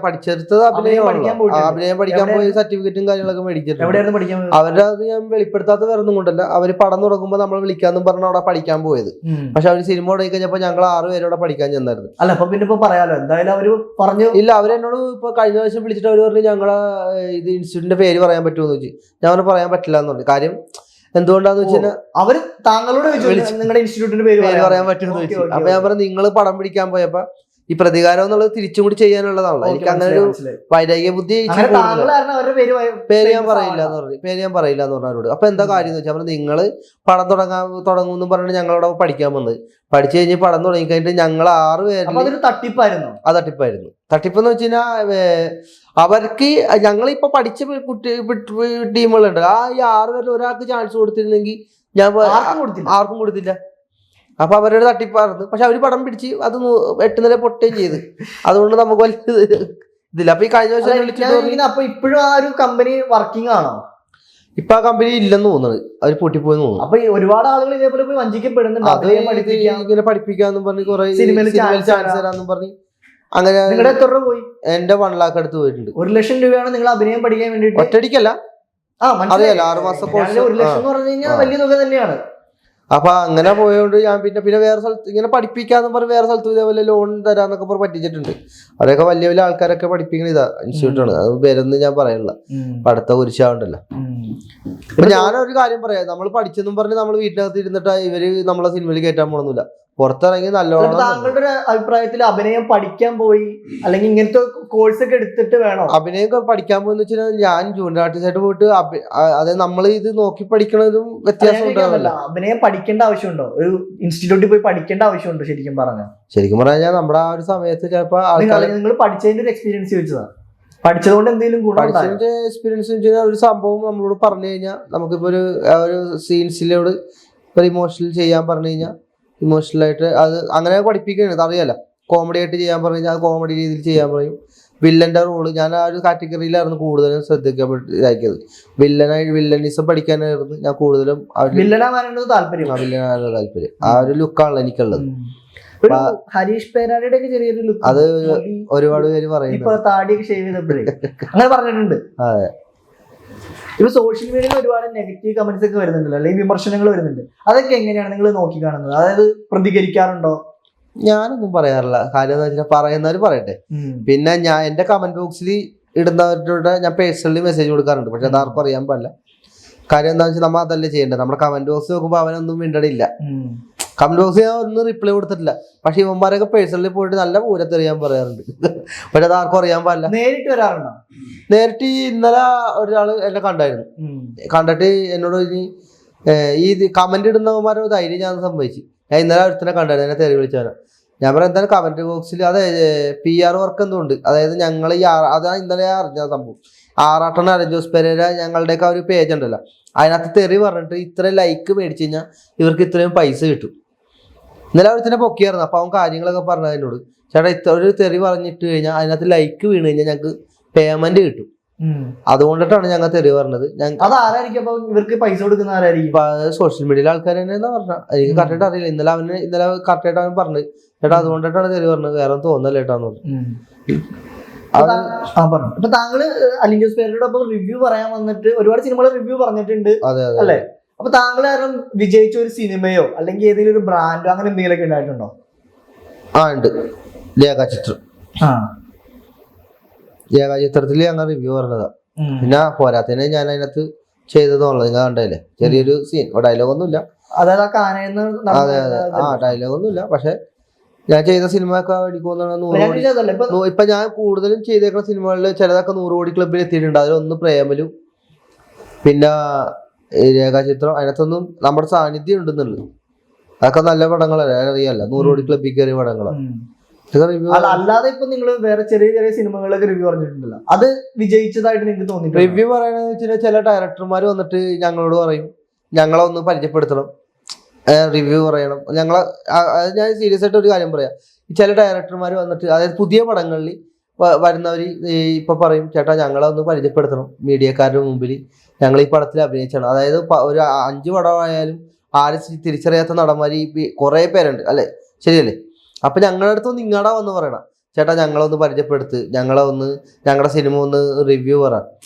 പഠിച്ചെടുത്തത് അഭിനയം പഠിക്കാൻ പോയിട്ടുണ്ട്. അഭിനയം പഠിക്കാൻ പോയി സർട്ടിഫിക്കറ്റും കാര്യങ്ങളൊക്കെ മേടിച്ചിട്ടുണ്ട്. എവിടെയായിരുന്നു പഠിക്കാൻ പോയത്? അവരുടെ അത് ഞാൻ വെളിപ്പെടുത്താത്ത വേറെ ഒന്നും കൊണ്ടല്ല, അവര് പടം തുടങ്ങുമ്പോൾ നമ്മൾ വിളിക്കാന്നും പറഞ്ഞ അവിടെ പഠിക്കാൻ പോയത്. പക്ഷെ അവര് സിനിമ തുടങ്ങി കഴിഞ്ഞപ്പോ ഞങ്ങൾ 6 പേരോടെ പഠിക്കാൻ ചെന്നായിരുന്നു. അല്ല അപ്പൊ പിന്നെ ഇപ്പൊ പറയാലോ, എന്തായാലും അവര് പറഞ്ഞു. ഇല്ല, അവരെന്നോട് ഇപ്പൊ കഴിഞ്ഞ പ്രാവശ്യം വിളിച്ചിട്ട് അവര് പറഞ്ഞു ഞങ്ങളെ ഇത് ഇൻസ്റ്റിറ്റ്യൂട്ടിന്റെ പേര് പറയാൻ പറ്റുമെന്ന് ചോദിച്ചു. ഞാൻ അവര് പറയാൻ പറ്റില്ല എന്ന് പറഞ്ഞു. കാര്യം എന്തുകൊണ്ടാന്ന് വെച്ചാൽ അവര് താങ്കളോട് നിങ്ങളുടെ ഇൻസ്റ്റിറ്റ്യൂട്ടിന്റെ പേര് പറയാൻ പറ്റുമെന്ന് ചോദിച്ചു. അപ്പൊ ഞാൻ പറഞ്ഞു നിങ്ങൾ പടം പിടിക്കാൻ പോയപ്പോ ഈ പ്രതികാരം എന്നുള്ളത് തിരിച്ചും കൂടി ചെയ്യാനുള്ളതാണല്ലോ. എനിക്ക് അങ്ങനെ ഒരു വൈരാഗ്യ ബുദ്ധി പേര് ഞാൻ പറയില്ല എന്ന് പറഞ്ഞു അവരോട്. അപ്പൊ എന്താ കാര്യം എന്ന് വെച്ചാൽ നിങ്ങള് പടം തുടങ്ങുമെന്ന് പറഞ്ഞിട്ട് ഞങ്ങളവിടെ പഠിക്കാൻ വന്നത്. പഠിച്ചു കഴിഞ്ഞ് പടം തുടങ്ങി കഴിഞ്ഞിട്ട് ഞങ്ങൾ 6 പേര് തട്ടിപ്പായിരുന്നു. ആ തട്ടിപ്പായിരുന്നു. തട്ടിപ്പെന്ന് വെച്ച് കഴിഞ്ഞാൽ അവർക്ക് ഞങ്ങളിപ്പോ പഠിച്ച ടീമുകളുണ്ട്. ഈ 6 പേരിൽ ഒരാൾക്ക് ചാൻസ് കൊടുത്തിരുന്നെങ്കിൽ ഞാൻ ആർക്കും കൊടുത്തില്ല. അപ്പൊ അവരുടെ തട്ടിപ്പായിരുന്നു. പക്ഷെ അവര് പടം പിടിച്ച് അത് 8 നില പൊട്ടുകയും ചെയ്ത്. അതുകൊണ്ട് നമുക്ക് വലിയ ഇതില്ല. അപ്പൊ ഈ കഴിഞ്ഞ വർഷം അപ്പൊ ഇപ്പോഴും ആ ഒരു കമ്പനി വർക്കിംഗ് ആണോ? ഇപ്പൊ ആ കമ്പനി ഇല്ലെന്ന് തോന്നുന്നത്, അവര് പൊട്ടിപ്പോയി തോന്നുന്നു. അപ്പൊ ഒരുപാട് ആളുകൾ ഇതേപോലെ പോയി വഞ്ചിക്കപ്പെടുന്നുണ്ട്. അത് ഇങ്ങനെ പഠിപ്പിക്കാന്നും പറഞ്ഞ് കുറെ സിനിമയിൽ ചാൻസ് തരാന്നും പറഞ്ഞ് അങ്ങനെ. നിങ്ങളുടെ എത്ര രൂപ പോയി? എന്റെ 1 lakh അടുത്ത് പോയിട്ടുണ്ട്. 1 ലക്ഷം രൂപയാണ് നിങ്ങൾ അഭിനയം പഠിക്കാൻ വേണ്ടിട്ട്? ഒറ്റടിക്കല്ല, അറിയാലോ, 6 മാസം കോഴ്സ്. 1 ലക്ഷം എന്ന് പറഞ്ഞു കഴിഞ്ഞാൽ വലിയ തുക തന്നെയാണ്. അപ്പൊ അങ്ങനെ പോയോണ്ട് ഞാൻ പിന്നെ വേറെ സ്ഥലത്ത് ഇങ്ങനെ പഠിപ്പിക്കാന്ന് പറഞ്ഞ് വേറെ സ്ഥലത്ത് ഇതേപോലെ ലോൺ തരാന്നൊക്കെ പറഞ്ഞ് പറ്റിച്ചിട്ടുണ്ട്. അവരൊക്കെ വലിയ വലിയ ആൾക്കാരൊക്കെ പഠിപ്പിക്കുന്ന ഇതാ ഇൻസ്റ്റിറ്റ്യൂട്ടാണ്. അത് പേരൊന്നും ഞാൻ പറയണില്ല, പഠിത്ത കുരിശാവണ്ടല്ലോ. അപ്പൊ ഞാനൊരു കാര്യം പറയാം, നമ്മൾ പഠിച്ചെന്നും പറഞ്ഞ് നമ്മൾ വീട്ടിനകത്ത് ഇരുന്നിട്ട് ഇവര് നമ്മളെ സിനിമയിൽ കയറ്റാൻ പോകണമെന്നില്ല. പുറത്തിറങ്ങി നല്ലോണം. താങ്കളുടെ ഒരു അഭിപ്രായത്തിൽ അഭിനയം പഠിക്കാൻ പോയി അല്ലെങ്കിൽ ഇങ്ങനത്തെ കോഴ്സ് ഒക്കെ എടുത്തിട്ട് വേണോ? അഭിനയം പഠിക്കാൻ പോയെന്ന് വെച്ചാൽ ഞാൻ ജൂനിയർ ആർട്ടിസ്റ്റ് പോയിട്ട് അതായത് നമ്മൾ ഇത് നോക്കി പഠിക്കണതും വ്യത്യാസം ഉണ്ടാവില്ല. അഭിനയം പഠിക്കേണ്ട ആവശ്യമുണ്ടോ? ഒരു ഇൻസ്റ്റിറ്റ്യൂട്ടിൽ പോയി പഠിക്കേണ്ട ആവശ്യമുണ്ടോ? ശരിക്കും പറഞ്ഞാൽ നമ്മുടെ ആ ഒരു സമയത്ത് ചിലപ്പോ നിങ്ങൾ പഠിച്ചതിന്റെ ഒരു എക്സ്പീരിയൻസ് ചോദിച്ചതാ. പഠിച്ചതുകൊണ്ട് എന്തെങ്കിലും പഠിച്ചതിന്റെ എക്സ്പീരിയൻസ് ഒരു സംഭവം നമ്മളോട് പറഞ്ഞു കഴിഞ്ഞാൽ നമുക്കിപ്പോ ഒരു സീൻസിലോട് ഒരു ഇമോഷണൽ ചെയ്യാൻ പറഞ്ഞു കഴിഞ്ഞാൽ ഇമോഷണലായിട്ട് അത് അങ്ങനെ പഠിപ്പിക്കുന്നത് അറിയാലോ. കോമഡി ആയിട്ട് ചെയ്യാൻ പറഞ്ഞു കഴിഞ്ഞാൽ അത് കോമഡി രീതിയിൽ ചെയ്യാൻ പറയും. വില്ലന്റെ റോള് ഞാൻ ആ ഒരു കാറ്റഗറിയിലായിരുന്നു കൂടുതലും ശ്രദ്ധിക്കപ്പെട്ടിതാക്കിയത്. വില്ലനിസം പഠിക്കാനായിരുന്നു ഞാൻ കൂടുതലും. വില്ലനാകാനാണ് താല്പര്യം. ആ ഒരു ലുക്കാണല്ലോ എനിക്കുള്ളത്. ഹരീഷ് പേരാടിയുടെ ഒക്കെ ചെറിയൊരു ലുക്ക് അത് ഒരുപാട് പേര് പറയുന്നു. താടിയൊക്കെ ഷേവ് ചെയ്തപ്പോഴേ അങ്ങനെ പറഞ്ഞിട്ടുണ്ട്. അതെ, ഇപ്പൊ സോഷ്യൽ മീഡിയയിൽ ഒരുപാട് നെഗറ്റീവ് കമന്റ്സ് ഒക്കെ വരുന്നുണ്ടല്ലോ, അല്ലെങ്കിൽ വിമർശനങ്ങൾ വരുന്നുണ്ട്. അതൊക്കെ എങ്ങനെയാണ് നിങ്ങൾ നോക്കി കാണുന്നത്? അതായത് പ്രതികരിക്കാറുണ്ടോ? ഞാനൊന്നും പറയാറില്ല. കാര്യം എന്ന് വെച്ചാൽ പറയുന്നവര് പറയട്ടെ. പിന്നെ ഞാൻ എന്റെ കമന്റ് ബോക്സിൽ ഇടുന്നവരുടെ ഞാൻ പേഴ്സണലി മെസ്സേജ് കൊടുക്കാറുണ്ട്. പക്ഷെ അത് ആർക്കും അറിയാൻ പാടില്ല. കാര്യം എന്താണെന്ന് വെച്ചാൽ നമ്മൾ അതല്ലേ ചെയ്യേണ്ടത്. നമ്മുടെ കമന്റ് ബോക്സ് നോക്കുമ്പോൾ അവനൊന്നും മിണ്ടണില്ല. കമന്റ് ബോക്സ് ഞാൻ ഒന്നും റിപ്ലൈ കൊടുത്തിട്ടില്ല. പക്ഷെ ഇവന്മാരൊക്കെ പേഴ്സണലി പോയിട്ട് നല്ല പൂരത്തെറിയാൻ പറയാറുണ്ട്. പക്ഷെ അത് ആർക്കും അറിയാൻ പാടില്ല. നേരിട്ട് വരാറുണ്ടോ? നേരിട്ട് ഇന്നലെ ഒരാള് എന്നെ കണ്ടായിരുന്നു. കണ്ടിട്ട് എന്നോട് ഈ കമന്റ് ഇടുന്നവന്മാരോ ധൈര്യം ഞാൻ സംഭവിച്ചു. ഞാൻ ഇന്നലെ ഒരുത്തനെ കണ്ടായിരുന്നു, എന്നെ തെറി വിളിച്ചവനെ. ഞാൻ പറയാം എന്തായാലും കമന്റ് ബോക്സിൽ അതെ PR വർക്ക് എന്തുകൊണ്ട്, അതായത് ഞങ്ങൾ ഈ അതാണ് ഇന്നലെ അറിഞ്ഞ സംഭവം. ആറാട്ടൻ അരജോസ് പെരേര ഞങ്ങളുടെയൊക്കെ ഒരു പേജ് ഉണ്ടല്ലോ, അതിനകത്ത് തെറി പറഞ്ഞിട്ട് ഇത്ര ലൈക്ക് മേടിച്ചു കഴിഞ്ഞാൽ ഇവർക്ക് ഇത്രയും പൈസ കിട്ടും. ഇന്നലെ ഒരുത്തിനെ പൊക്കിയായിരുന്നു. അപ്പൊ അവൻ കാര്യങ്ങളൊക്കെ പറഞ്ഞത് എന്നോട്, ചേട്ടാ ഇത്ര ഒരു തെറി പറഞ്ഞിട്ട് കഴിഞ്ഞാൽ അതിനകത്ത് ലൈക്ക് വീണ് കഴിഞ്ഞാൽ ഞങ്ങൾക്ക് പേയ്മെന്റ് കിട്ടും. അതുകൊണ്ടിട്ടാണ് ഞങ്ങൾ തെറി പറഞ്ഞത്. ഇവർക്ക് പൈസ കൊടുക്കുന്ന ആരായിരിക്കും? സോഷ്യൽ മീഡിയയിലെ ആൾക്കാർ തന്നെ പറഞ്ഞ, എനിക്ക് കറക്റ്റായിട്ട് അറിയില്ല. ഇന്നലെ കറക്റ്റായിട്ട് അവൻ പറഞ്ഞത്, ചേട്ടാ അതുകൊണ്ടിട്ടാണ് തെറി പറഞ്ഞത്, വേറെ തോന്നല്ല ചേട്ടാന്ന് പറഞ്ഞു. ഇപ്പൊ താങ്കള് അലിൻജോസ് പേരയോടൊപ്പം റിവ്യൂ പറയാൻ വന്നിട്ട് ഒരുപാട് സിനിമകൾ റിവ്യൂ പറഞ്ഞിട്ടുണ്ട് അല്ലെ? അപ്പൊ താങ്കൾ കാരണം വിജയിച്ച ഒരു സിനിമയോ അല്ലെങ്കിൽ ഏതെങ്കിലും ഒരു ബ്രാൻഡോ അങ്ങനെ എന്തെങ്കിലുമൊക്കെ ഉണ്ടായിട്ടുണ്ടോ? ഉണ്ട്. ലേഖാചിത്രം. ലേഖാചിത്രത്തിൽ ഞങ്ങൾ റിവ്യൂ പറഞ്ഞതാ. പിന്നെ പോരാത്തതിനെ ഞാൻ അതിനകത്ത് ചെയ്തതുള്ളത് നിങ്ങൾ കണ്ടല്ലേ, ചെറിയൊരു സീൻ. ഡയലോഗൊന്നുമില്ല. അതായത് അതെ ഡയലോഗൊന്നുമില്ല. പക്ഷെ ഞാൻ ചെയ്ത സിനിമ ഒക്കെ ഇപ്പൊ ഞാൻ കൂടുതലും ചെയ്തേക്കുന്ന സിനിമകളിൽ ചിലതൊക്കെ 100 കോടി ക്ലബിൽ എത്തിയിട്ടുണ്ട്. അതിലൊന്ന് പ്രേമലും പിന്നെ രേഖാചിത്രം. അതിനകത്തൊന്നും നമ്മുടെ സാന്നിധ്യം ഉണ്ടെന്നുള്ളത്. അതൊക്കെ നല്ല പടങ്ങളല്ല, അറിയാല്ല. 100 കോടി ക്ലബിൽ കയറിയ പടങ്ങളാണ്. അല്ലാതെ ഇപ്പൊ നിങ്ങൾ വേറെ ചെറിയ ചെറിയ സിനിമകളൊക്കെ റിവ്യൂ പറഞ്ഞിട്ടുണ്ടല്ലോ, അത് വിജയിച്ചതായിട്ട് നിങ്ങൾക്ക് തോന്നിയിട്ടുണ്ട്? റിവ്യൂ പറയണെന്ന് വെച്ചാൽ ചില ഡയറക്ടർമാർ വന്നിട്ട് ഞങ്ങളോട് പറയും ഞങ്ങളെ ഒന്ന് പരിചയപ്പെടുത്തണം, റിവ്യൂ പറയണം. ഞാൻ സീരിയസ് ആയിട്ട് ഒരു കാര്യം പറയാം. ചില ഡയറക്ടർമാർ വന്നിട്ട് അതായത് പുതിയ പടങ്ങളിൽ വരുന്നവര് ഇപ്പൊ പറയും, ചേട്ടാ ഞങ്ങളെ ഒന്ന് പരിചയപ്പെടുത്തണം മീഡിയക്കാരുടെ മുമ്പിൽ, ഞങ്ങൾ ഈ പടത്തിൽ അഭിനയിച്ചാണ്. അതായത് ഒരു 5 പടമായാലും ആരും തിരിച്ചറിയാത്ത നടന്മാര് കുറെ പേരുണ്ട് അല്ലെ, ശരിയല്ലേ? അപ്പൊ ഞങ്ങളുടെ അടുത്ത് നിങ്ങടാ വന്ന് പറയണം, ചേട്ടാ ഞങ്ങളൊന്ന് പരിചയപ്പെടുത്ത്, ഞങ്ങളുടെ സിനിമ ഒന്ന് റിവ്യൂ പറ.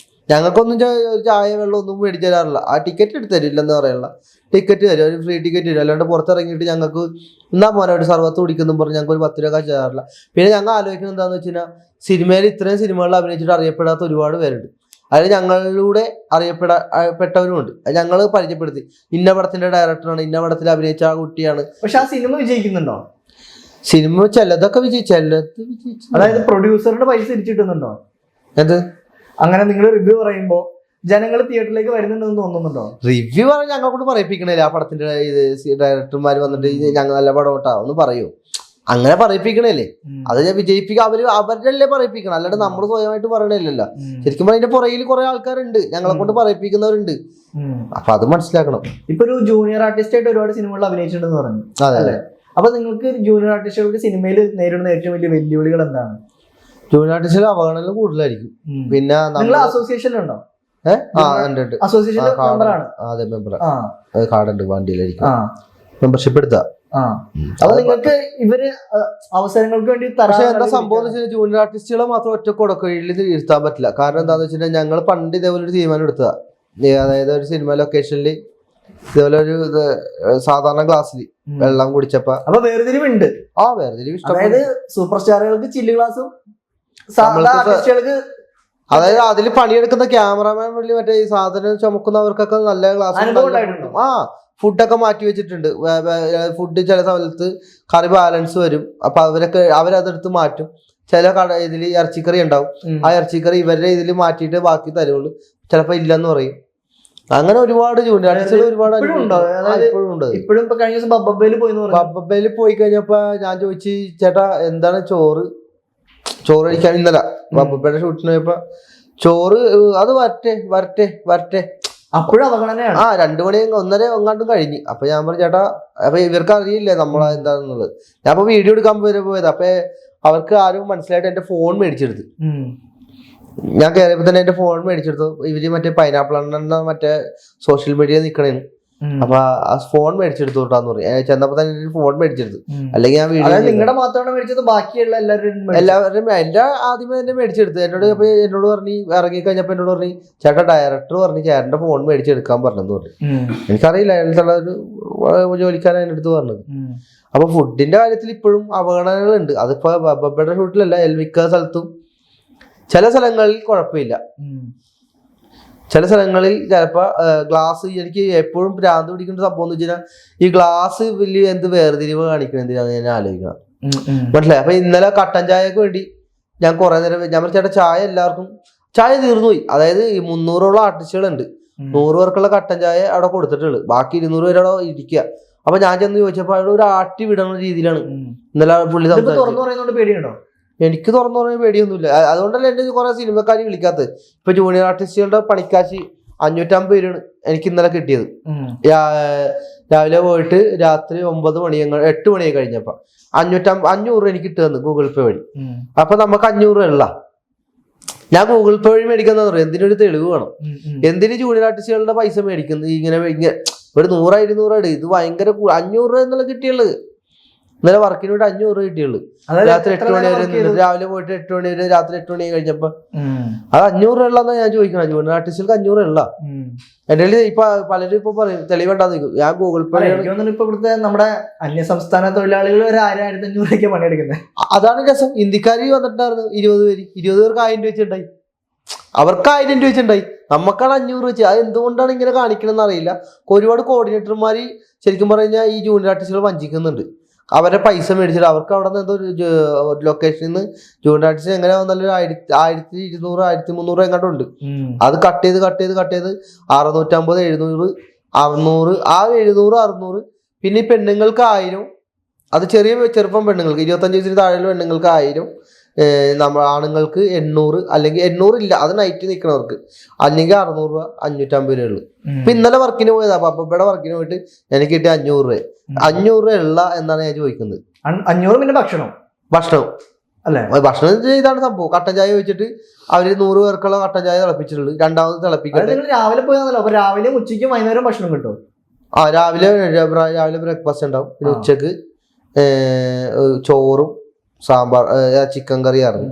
ഞങ്ങൾക്കൊന്നും ചായ വെള്ളം ഒന്നും മേടിച്ചു തരാറില്ല. ആ ടിക്കറ്റ് എടുത്ത് തരില്ലെന്ന് പറയല്ല, ടിക്കറ്റ് തരും, ഒരു ഫ്രീ ടിക്കറ്റ് തരും. അല്ലാണ്ട് പുറത്തിറങ്ങിയിട്ട് ഞങ്ങൾക്ക് എന്നാ മോനെ ഒരു സർവത്ത് കുടിക്കുന്നു പറഞ്ഞ് ഞങ്ങൾക്ക് ഒരു 10 രൂപ കാശ് തരാറില്ല. പിന്നെ ഞങ്ങൾ ആലോചിക്കുന്നത് എന്താണെന്ന് വെച്ച് കഴിഞ്ഞാൽ സിനിമയിൽ ഇത്രയും സിനിമകളിൽ അഭിനയിച്ചിട്ട് അറിയപ്പെടാത്ത ഒരുപാട് പേരുണ്ട്. അതിൽ ഞങ്ങളിലൂടെ അറിയപ്പെട്ടവരുമുണ്ട്. ഞങ്ങൾ പരിചയപ്പെടുത്തി, ഇന്ന പടത്തിന്റെ ഡയറക്ടറാണ്, ഇന്ന പടത്തിൽ അഭിനയിച്ച ആ കുട്ടിയാണ്. പക്ഷെ ആ സിനിമ വിജയിക്കുന്നുണ്ടോ? സിനിമ ചിലതൊക്കെ വിജയിച്ചു. അതായത് പ്രൊഡ്യൂസറിന്റെ പൈസ തിരിച്ചു കിട്ടുന്നുണ്ടോ? എന്ത് അങ്ങനെ നിങ്ങൾ റിവ്യൂ പറയുമ്പോ ജനങ്ങൾ തിയേറ്ററിലേക്ക് വരുന്നുണ്ടെന്ന് തോന്നുന്നുണ്ടോ? റിവ്യൂ പറഞ്ഞാൽ ഞങ്ങളെ കൊണ്ട് പറയിപ്പിക്കണില്ല. ആ പടത്തിന്റെ ഡയറക്ടർമാർ വന്നിട്ട് ഞങ്ങൾ നല്ല പടം ഇട്ടാ ഒന്ന് പറയൂ, അങ്ങനെ പറയിപ്പിക്കണല്ലേ. അത് ഞാൻ വിജയിപ്പിക്കുക അവരുടെ പറയിപ്പിക്കണം, അല്ലാണ്ട് നമ്മൾ സ്വയമായിട്ട് പറയണില്ലല്ലോ. ശരിക്കും പറഞ്ഞാൽ അതിന്റെ പുറകിൽ കുറെ ആൾക്കാരുണ്ട്, ഞങ്ങളെ കൊണ്ട് പറയിപ്പിക്കുന്നവരുണ്ട്. അപ്പൊ അത് മനസ്സിലാക്കണം. ഇപ്പൊ ഒരു ജൂനിയർ ആർട്ടിസ്റ്റ് ആയിട്ട് ഒരുപാട് സിനിമകളിൽ അഭിനയിച്ചിട്ടുണ്ടെന്ന് പറഞ്ഞു. അതെ. അപ്പൊ നിങ്ങൾക്ക് ജൂനിയർ ആർട്ടിസ്റ്റുകൾക്ക് സിനിമയിൽ നേരിടുന്ന ഏറ്റവും വലിയ വെല്ലുവിളികൾ എന്താണ്? ജൂനിയർ ആർട്ടിസ്റ്റിൽ അവഗണന കൂടുതലായിരിക്കും. പിന്നെ അസോസിയേഷനിലുണ്ടോ? അസോസിയേഷൻ മെമ്പർ കാർഡുണ്ട്, വണ്ടിയിലായിരിക്കും മെമ്പർഷിപ്പ് എടുത്താ. അപ്പൊ നിങ്ങൾക്ക് ഇവര് അവസരങ്ങൾക്ക് വേണ്ടി പക്ഷെ എന്താ സംഭവം എന്ന് വെച്ചാൽ ജൂനിയർ ആർട്ടിസ്റ്റുകളെ മാത്രം ഒറ്റ കൊടക്കീഴിൽ ഇരുത്താൻ പറ്റില്ല. കാരണം എന്താന്ന് വെച്ചിട്ടുണ്ടെങ്കിൽ ഞങ്ങൾ പണ്ട് ഇതേപോലെ ഒരു തീരുമാനം എടുത്തതാ. അതായത് ഒരു സിനിമ ലൊക്കേഷനിൽ ഇതേപോലെ ഒരു സാധാരണ ഗ്ലാസ്സിൽ വെള്ളം കുടിച്ചപ്പോ അപ്പൊ വേർതിരിവുണ്ട്. വേർതിരിവ് ഇഷ്ടം. അതായത് സൂപ്പർ സ്റ്റാറുകൾക്ക് ചില്ല് ഗ്ലാസും അതായത് അതിൽ പണിയെടുക്കുന്ന ക്യാമറാമാൻ വഴി മറ്റേ ഈ സാധനം ചുമക്കുന്നവർക്കൊക്കെ നല്ല ഗ്ലാസ്. ഫുഡൊക്കെ മാറ്റി വെച്ചിട്ടുണ്ട്. ഫുഡ് ചില സമയത്ത് കറി ബാലൻസ് വരും, അപ്പൊ അവരതെടുത്ത് മാറ്റും. ചില ഇതിൽ ഇറച്ചിക്കറി ഉണ്ടാവും, ആ ഇറച്ചിക്കറി ഇവരുടെ ഇതിൽ മാറ്റിയിട്ട് ബാക്കി തരുള്ളൂ, ചിലപ്പോ ഇല്ലെന്ന് പറയും. അങ്ങനെ ഒരുപാട് ജൂനിയർ ആർട്ടിസ്റ്റുകൾ ഒരുപാട് ഇപ്പോഴും ബബ്ബയിൽ പോയി കഴിഞ്ഞപ്പോ ഞാൻ ചോദിച്ചു, ചേട്ടാ എന്താണ് ചോറ് കഴിക്കാൻ? ഇന്നലെ ബബ്ബയുടെ ഷൂട്ടിന് പോയപ്പോ ചോറ് അത് വരട്ടെ അപ്പോഴും അവഗണനയാണ്. 2 മണി 1:30 എങ്ങാണ്ടും കഴിഞ്ഞ്. അപ്പൊ ഞാൻ പറഞ്ഞു, ചേട്ടാ അപ്പൊ ഇവർക്ക് അറിയില്ലേ നമ്മളെ എന്താന്നുള്ളത്. ഞാൻ അപ്പൊ വീഡിയോ എടുക്കാൻ പോയത്. അപ്പൊ അവർക്ക് ആരും മനസ്സിലായിട്ട് എന്റെ ഫോൺ മേടിച്ചെടുത്ത്. ഞാൻ കയറിയപ്പോ തന്നെ എന്റെ ഫോൺ മേടിച്ചെടുത്തു. ഇവര് മറ്റേ പൈനാപ്പിൾ എണ്ണ മറ്റേ സോഷ്യൽ മീഡിയ നിക്കണേന്ന്. അപ്പൊ ആ ഫോൺ മേടിച്ചെടുത്തു തൊട്ടാന്ന് പറയും. ചെന്നപ്പോ തന്നെ ഫോൺ മേടിച്ചെടുത്തു. അല്ലെങ്കിൽ ഞാൻ വീഡിയോ നിങ്ങളുടെ മാത്രമാണ് മേടിച്ചത്, ബാക്കിയുള്ള എല്ലാവരും എന്റെ ആദ്യമേ തന്നെ മേടിച്ചെടുത്തു. എന്നോട് പറഞ്ഞു, ഇറങ്ങി കഴിഞ്ഞപ്പോ എന്നോട് പറഞ്ഞു, ചേട്ടാ ഡയറക്ടർ പറഞ്ഞു ചേട്ടന്റെ ഫോൺ മേടിച്ചെടുക്കാൻ പറഞ്ഞെന്ന് പറഞ്ഞു. എനിക്കറിയില്ല, അതിലുള്ള ഒരു ജോലിക്കാരൻ എന്റെ അടുത്ത് പറഞ്ഞത്. അപ്പൊ ഫുഡിന്റെ കാര്യത്തിൽ ഇപ്പോഴും അവഗണനകളുണ്ട്. അതിപ്പോ ബബ്ബയുടെ ഷൂട്ടിലല്ല, മിക്ക സ്ഥലത്തും. ചില സ്ഥലങ്ങളിൽ കുഴപ്പമില്ല, ചില സ്ഥലങ്ങളിൽ ചിലപ്പോ ഗ്ലാസ്. എനിക്ക് എപ്പോഴും ഭ്രാന്ത് പിടിക്കേണ്ട സംഭവം എന്ന് വെച്ചാൽ ഈ ഗ്ലാസ് വലിയ എന്ത് വേർതിരിവ് കാണിക്കണം എന്തിനാണ് ഞാൻ ആലോചിക്കണം. മനസ്സിലായി. അപ്പൊ ഇന്നലെ കട്ടൻ ചായക്ക് വേണ്ടി ഞാൻ കുറെ നേരം ഞാൻ ചേട്ടാ ചായ എല്ലാവർക്കും ചായ തീർന്നുപോയി. അതായത് ഈ 300ഓളം ആർട്ടിസ്റ്റുകളുണ്ട്, 100 പേർക്കുള്ള കട്ടൻ ചായ അവിടെ കൊടുത്തിട്ടുള്ളു, ബാക്കി 200 പേര് അവിടെ ഇരിക്കുക. അപ്പൊ ഞാൻ ചെന്ന് ചോദിച്ചപ്പോ അവിടെ ഒരു ആട്ടി വിടുന്ന രീതിയിലാണ് ഇന്നലെ പുള്ളി സംസാരിച്ചത്. പേടിയുണ്ടോ? എനിക്ക് തുറന്നു പറഞ്ഞ പേടിയൊന്നുമില്ല. അതുകൊണ്ടല്ല എന്റെ കുറെ സിനിമക്കാരി വിളിക്കാത്തത്. ഇപ്പൊ ജൂനിയർ ആർട്ടിസ്റ്റുകളുടെ പണിക്കാശ് 550 രൂപയാണ് എനിക്ക് ഇന്നലെ കിട്ടിയത്. രാവിലെ പോയിട്ട് രാത്രി 8 മണി കഴിഞ്ഞപ്പോ 500 രൂപ എനിക്ക് കിട്ടുന്നു ഗൂഗിൾ പേ വഴി. അപ്പൊ നമുക്ക് 500 രൂപ ഉള്ള ഞാൻ ഗൂഗിൾ പേ വഴി മേടിക്കുന്ന പറയും. എന്തിനൊരു തെളിവ് വേണം? എന്തിന് ജൂനിയർ ആർട്ടിസ്റ്റുകളുടെ പൈസ മേടിക്കുന്നത്? ഇങ്ങനെ ഒരു 100-200 ഇത് ഭയങ്കര 500 രൂപ എന്നുള്ള കിട്ടിയുള്ളത്. ഇന്നലെ വർക്കിന് വേണ്ടി 500 രൂപ കിട്ടിയുള്ളൂ. രാത്രി 8 മണി വരെ, രാവിലെ പോയിട്ട് 8 മണി വരെ, രാത്രി 8 മണി കഴിഞ്ഞപ്പോ അത് 500 രൂപ ഉള്ളതെന്നാ ഞാൻ ചോദിക്കണം. ജൂനിയർ ആർട്ടിസ്റ്റുകൾക്ക് 500 ഉള്ള എന്റെ ഇപ്പൊ പലരും ഇപ്പൊ പറയും തെളിവുണ്ടാന്ന്. ഞാൻ ഗൂഗിൾ പേ ഇപ്പൊ ഇവിടുത്തെ നമ്മുടെ അന്യസംസ്ഥാന തൊഴിലാളികൾ ഒരു 1000-1500 രൂപയ്ക്ക് പണിയെടുക്കുന്നത്. അതാണ് രസം. ഇന്ത്യക്കാരി വന്നിട്ടുണ്ടായിരുന്നു 20 പേര്. 20 പേർക്ക് 1000 രൂപ വെച്ചിട്ടുണ്ടായി, അവർക്ക് 1000 രൂപ വെച്ചിട്ടുണ്ടായി, നമുക്കാണ് 500 വെച്ച്. അത് എന്തുകൊണ്ടാണ് ഇങ്ങനെ കാണിക്കണമെന്ന് അറിയില്ല. ഒരുപാട് കോർഡിനേറ്റർമാര് ശരിക്കും പറഞ്ഞാൽ ഈ ജൂനിയർ ആർട്ടിസ്റ്റുകൾ വഞ്ചിക്കുന്നുണ്ട്. അവരെ പൈസ മേടിച്ചിട്ട് അവർക്ക് അവിടെ നിന്ന് എന്തോ ലൊക്കേഷനിൽ നിന്ന് ജൂനിയർ ആർട്ടിസ്റ്റ് എങ്ങനെ വന്നാലും 1200 1300 എങ്ങാണ്ടുണ്ട്. അത് കട്ട് ചെയ്ത് 650 700 600 ആ 700 600. പിന്നെ ഈ പെണ്ണുങ്ങൾക്ക് 1000. അത് ചെറുപ്പം പെണ്ണുങ്ങൾക്ക് 25 വയസ്സിന് താഴെയുള്ള പെണ്ണുങ്ങൾക്ക് 1000. നമ്മൾ ആണുങ്ങൾക്ക് 800. അല്ലെങ്കിൽ 800 ഇല്ല, അത് നൈറ്റ് നിൽക്കണവർക്ക്. അല്ലെങ്കിൽ 600 രൂപ 550 രൂപ ഉള്ളു. ഇപ്പൊ ഇന്നലെ വർക്കിന് പോയതാ. പപ്പയുടെ വർക്കിന് പോയിട്ട് എനിക്ക് കിട്ടിയ 500 രൂപ. 500 രൂപ ഉള്ള എന്നാണ് ഞാൻ ചോദിക്കുന്നത്. 500 പിന്നെ ഭക്ഷണം അല്ലേ? ഭക്ഷണം ഇതാണ് സംഭവം. കട്ടൻ ചായ വെച്ചിട്ട് അവര് 100 പേർക്കുള്ള കട്ടൻ ചായ തിളപ്പിച്ചിട്ടുള്ളൂ. രണ്ടാമത് തിളപ്പിക്കട്ടെ. രാവിലെ പോയാണല്ലോ. അപ്പൊ രാവിലെ ഉച്ചയ്ക്കും വൈകുന്നേരം ഭക്ഷണം കിട്ടും. രാവിലെ ബ്രേക്ക്ഫാസ്റ്റ് ഉണ്ടാവും. പിന്നെ ഉച്ചക്ക് ചോറും സാമ്പാർ ചിക്കൻ കറി ആയിരുന്നു.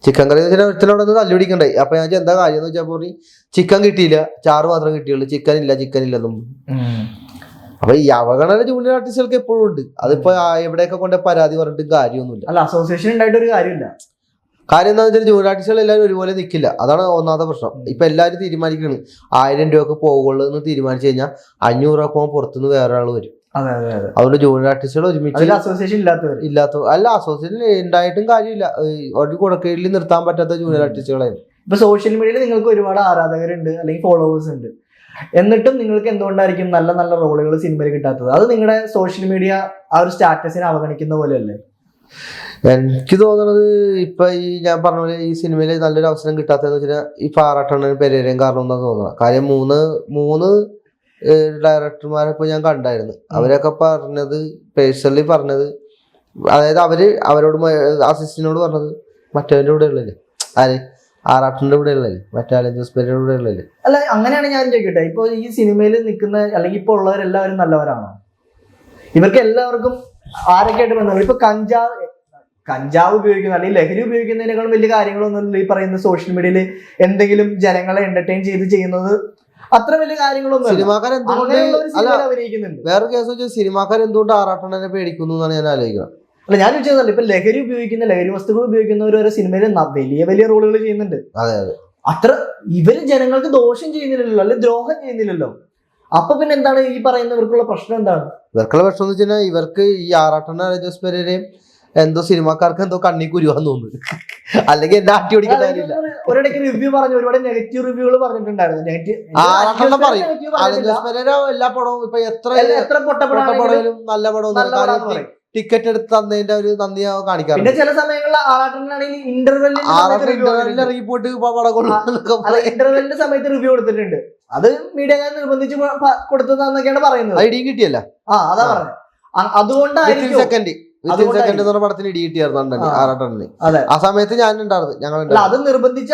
ചിക്കൻ കറി ഒരുത്തിനോട് തല്ലു പിടിക്കണ്ടേ. അപ്പൊ ഞാൻ എന്താ കാര്യം എന്ന് വെച്ചാൽ പറഞ്ഞ് ചിക്കൻ കിട്ടിയില്ല, ചാറ് മാത്രം കിട്ടിയുള്ളൂ, ചിക്കൻ ഇല്ലെന്നും. അപ്പൊ ഈ അവഗണന ജൂനിയർ ആർട്ടിസ്റ്റുകൾക്ക് എപ്പോഴും ഉണ്ട്. അതിപ്പോ എവിടെയൊക്കെ കൊണ്ട് പരാതി പറഞ്ഞിട്ട് കാര്യമൊന്നുമില്ല. അല്ല, അസോസിയേഷൻ ഉണ്ടായിട്ട് ഒരു കാര്യമില്ല. കാര്യം എന്താണെന്ന് വെച്ചാൽ ജൂനിയർ ആർട്ടിസ്റ്റുകൾ എല്ലാവരും ഒരുപോലെ നിൽക്കില്ല. അതാണ് ഒന്നാമത്തെ പ്രശ്നം. ഇപ്പൊ എല്ലാവരും തീരുമാനിക്കണം 1000 രൂപക്ക് പോകുള്ളൂ എന്ന് തീരുമാനിച്ചു കഴിഞ്ഞാൽ 500 രൂപ പുറത്തുനിന്ന് വേറെ ആൾ വരും. അതുകൊണ്ട് ജൂനിയർ ആർട്ടിസ്റ്റുകൾ ഒരുമിച്ച് അസോസിയേഷൻ ഇല്ലാത്തവർ അല്ല, അസോസിയേഷൻ ഉണ്ടായിട്ടും കാര്യമില്ല. ഒരു കുടക്കീഴിൽ നിർത്താൻ പറ്റാത്ത ജൂനിയർ ആർട്ടിസ്റ്റുകളായിരുന്നു. ഇപ്പൊ സോഷ്യൽ മീഡിയയിൽ നിങ്ങൾക്ക് ഒരുപാട് ആരാധകരുണ്ട്, അല്ലെങ്കിൽ ഫോളോവേഴ്സ് ഉണ്ട്. എന്നിട്ടും നിങ്ങൾക്ക് എന്തുകൊണ്ടായിരിക്കും നല്ല നല്ല റോളുകൾ സിനിമയിൽ കിട്ടാത്തത്? അത് നിങ്ങളുടെ സോഷ്യൽ മീഡിയ ആ ഒരു സ്റ്റാറ്റസിനെ അവഗണിക്കുന്ന പോലെയല്ലേ? എനിക്ക് തോന്നുന്നത് ഇപ്പൊ ഈ ഞാൻ പറഞ്ഞ പോലെ ഈ സിനിമയിൽ നല്ലൊരു അവസരം കിട്ടാത്തതെന്ന് വെച്ചാൽ ഈ പാറാട്ടണ്ണനും പെരേരയും കാരണം എന്നാണ് തോന്നുന്നത്. കാര്യം മൂന്ന് ഡയറക്ടർമാരെ ഇപ്പൊ ഞാൻ കണ്ടായിരുന്നു. അവരൊക്കെ പറഞ്ഞത്, പേഴ്സണലി പറഞ്ഞത്, അതായത് അവരോട് അസിസ്റ്റന്റിനോട് പറഞ്ഞത് മറ്റവന്റെ കൂടെ ഉള്ളല്ലേ, ആര് ആറാട്ടന്റെ കൂടെ ഉള്ളല്ലേ, മറ്റേ ജോസ്പേരയുടെ കൂടെ ഉള്ളല്ലേ. അല്ല, അങ്ങനെയാണ് ഞാൻ ചോദിക്കട്ടെ. ഇപ്പൊ ഈ സിനിമയിൽ നിൽക്കുന്ന അല്ലെങ്കിൽ ഇപ്പൊ ഉള്ളവരെല്ലാവരും നല്ലവരാണോ? ഇവർക്ക് എല്ലാവർക്കും ആരൊക്കെയായിട്ട് ബന്ധം? ഇപ്പൊ കഞ്ചാവ് ഉപയോഗിക്കുന്ന അല്ലെങ്കിൽ ലഹരി ഉപയോഗിക്കുന്നതിനേക്കാളും വലിയ കാര്യങ്ങളൊന്നും ഈ പറയുന്ന സോഷ്യൽ മീഡിയയിൽ എന്തെങ്കിലും ജനങ്ങളെ എന്റർടൈൻ ചെയ്യുന്നത് അത്ര വലിയ കാര്യങ്ങളൊന്നും സിനിമാക്കാർ അഭിനയിക്കുന്നുണ്ട്. വേറെ കേസ് വെച്ചാൽ സിനിമാക്കാർ എന്തുകൊണ്ട് ആറാട്ടണ്ണനെ പേടിക്കുന്നു എന്നാണ് ഞാൻ ആലോചിക്കുന്നത്. അല്ല, ഞാൻ ചോദിച്ചതല്ല, ഇപ്പൊ ലഹരി വസ്തുക്കൾ ഉപയോഗിക്കുന്നവർ ഓരോ സിനിമയിൽ വലിയ റോളുകൾ ചെയ്യുന്നുണ്ട്. അതെ, അത്ര ഇവര് ജനങ്ങൾക്ക് ദോഷം ചെയ്യുന്നില്ലല്ലോ, അല്ലെങ്കിൽ ദ്രോഹം ചെയ്യുന്നില്ലല്ലോ. അപ്പൊ പിന്നെ എന്താണ് ഈ പറയുന്നവർക്കുള്ള പ്രശ്നം? എന്താണ് ഇവർക്കുള്ള പ്രശ്നം എന്ന് വെച്ചാൽ ഇവർക്ക് ഈ ആറാട്ടണ്ണ ജോസ് പെരേരയും എന്തോ സിനിമാക്കാർക്ക് എന്തോ കണ്ണി കുരുവാന്ന് തോന്നുന്നു. അല്ലെങ്കിൽ എന്നെ ആട്ടി ഓടിക്കാൻ കാര്യമില്ല. ഒരിടയ്ക്ക് റിവ്യൂ പറഞ്ഞു, ഒരുപാട് നെഗറ്റീവ് റിവ്യൂകൾ പറഞ്ഞിട്ടുണ്ടായിരുന്നു. എല്ലാ പടവും ഇപ്പൊ എത്ര പൊട്ടപ്പടയിലും നല്ല പടം ടിക്കറ്റ് എടുത്ത് തന്നതിന്റെ ഒരു നന്ദി കാണിക്കാറ്. പിന്നെ ചില സമയങ്ങളിൽ ആറാട്ടനാണെങ്കിൽ ഇന്റർവെല്ലിൽ ഇറങ്ങി പോയിട്ട് പടം ഇന്റർവെല്ലിന്റെ സമയത്ത് റിവ്യൂ കൊടുത്തിട്ടുണ്ട്. അത് മീഡിയക്കാർ നിർബന്ധിച്ച് കൊടുത്തതാന്നൊക്കെയാണ് പറയുന്നത്. ഐഡി കിട്ടിയല്ല, അതാ പറഞ്ഞത്. അതുകൊണ്ടായിരിക്കും സെക്കൻഡ് പടത്തിന് ഇടി കിട്ടിയായിരുന്നു ആറാട്ടണ്ണന്. ആ സമയത്ത് ഞാൻ ഉണ്ടായിരുന്നു. അത് നിർബന്ധിച്ച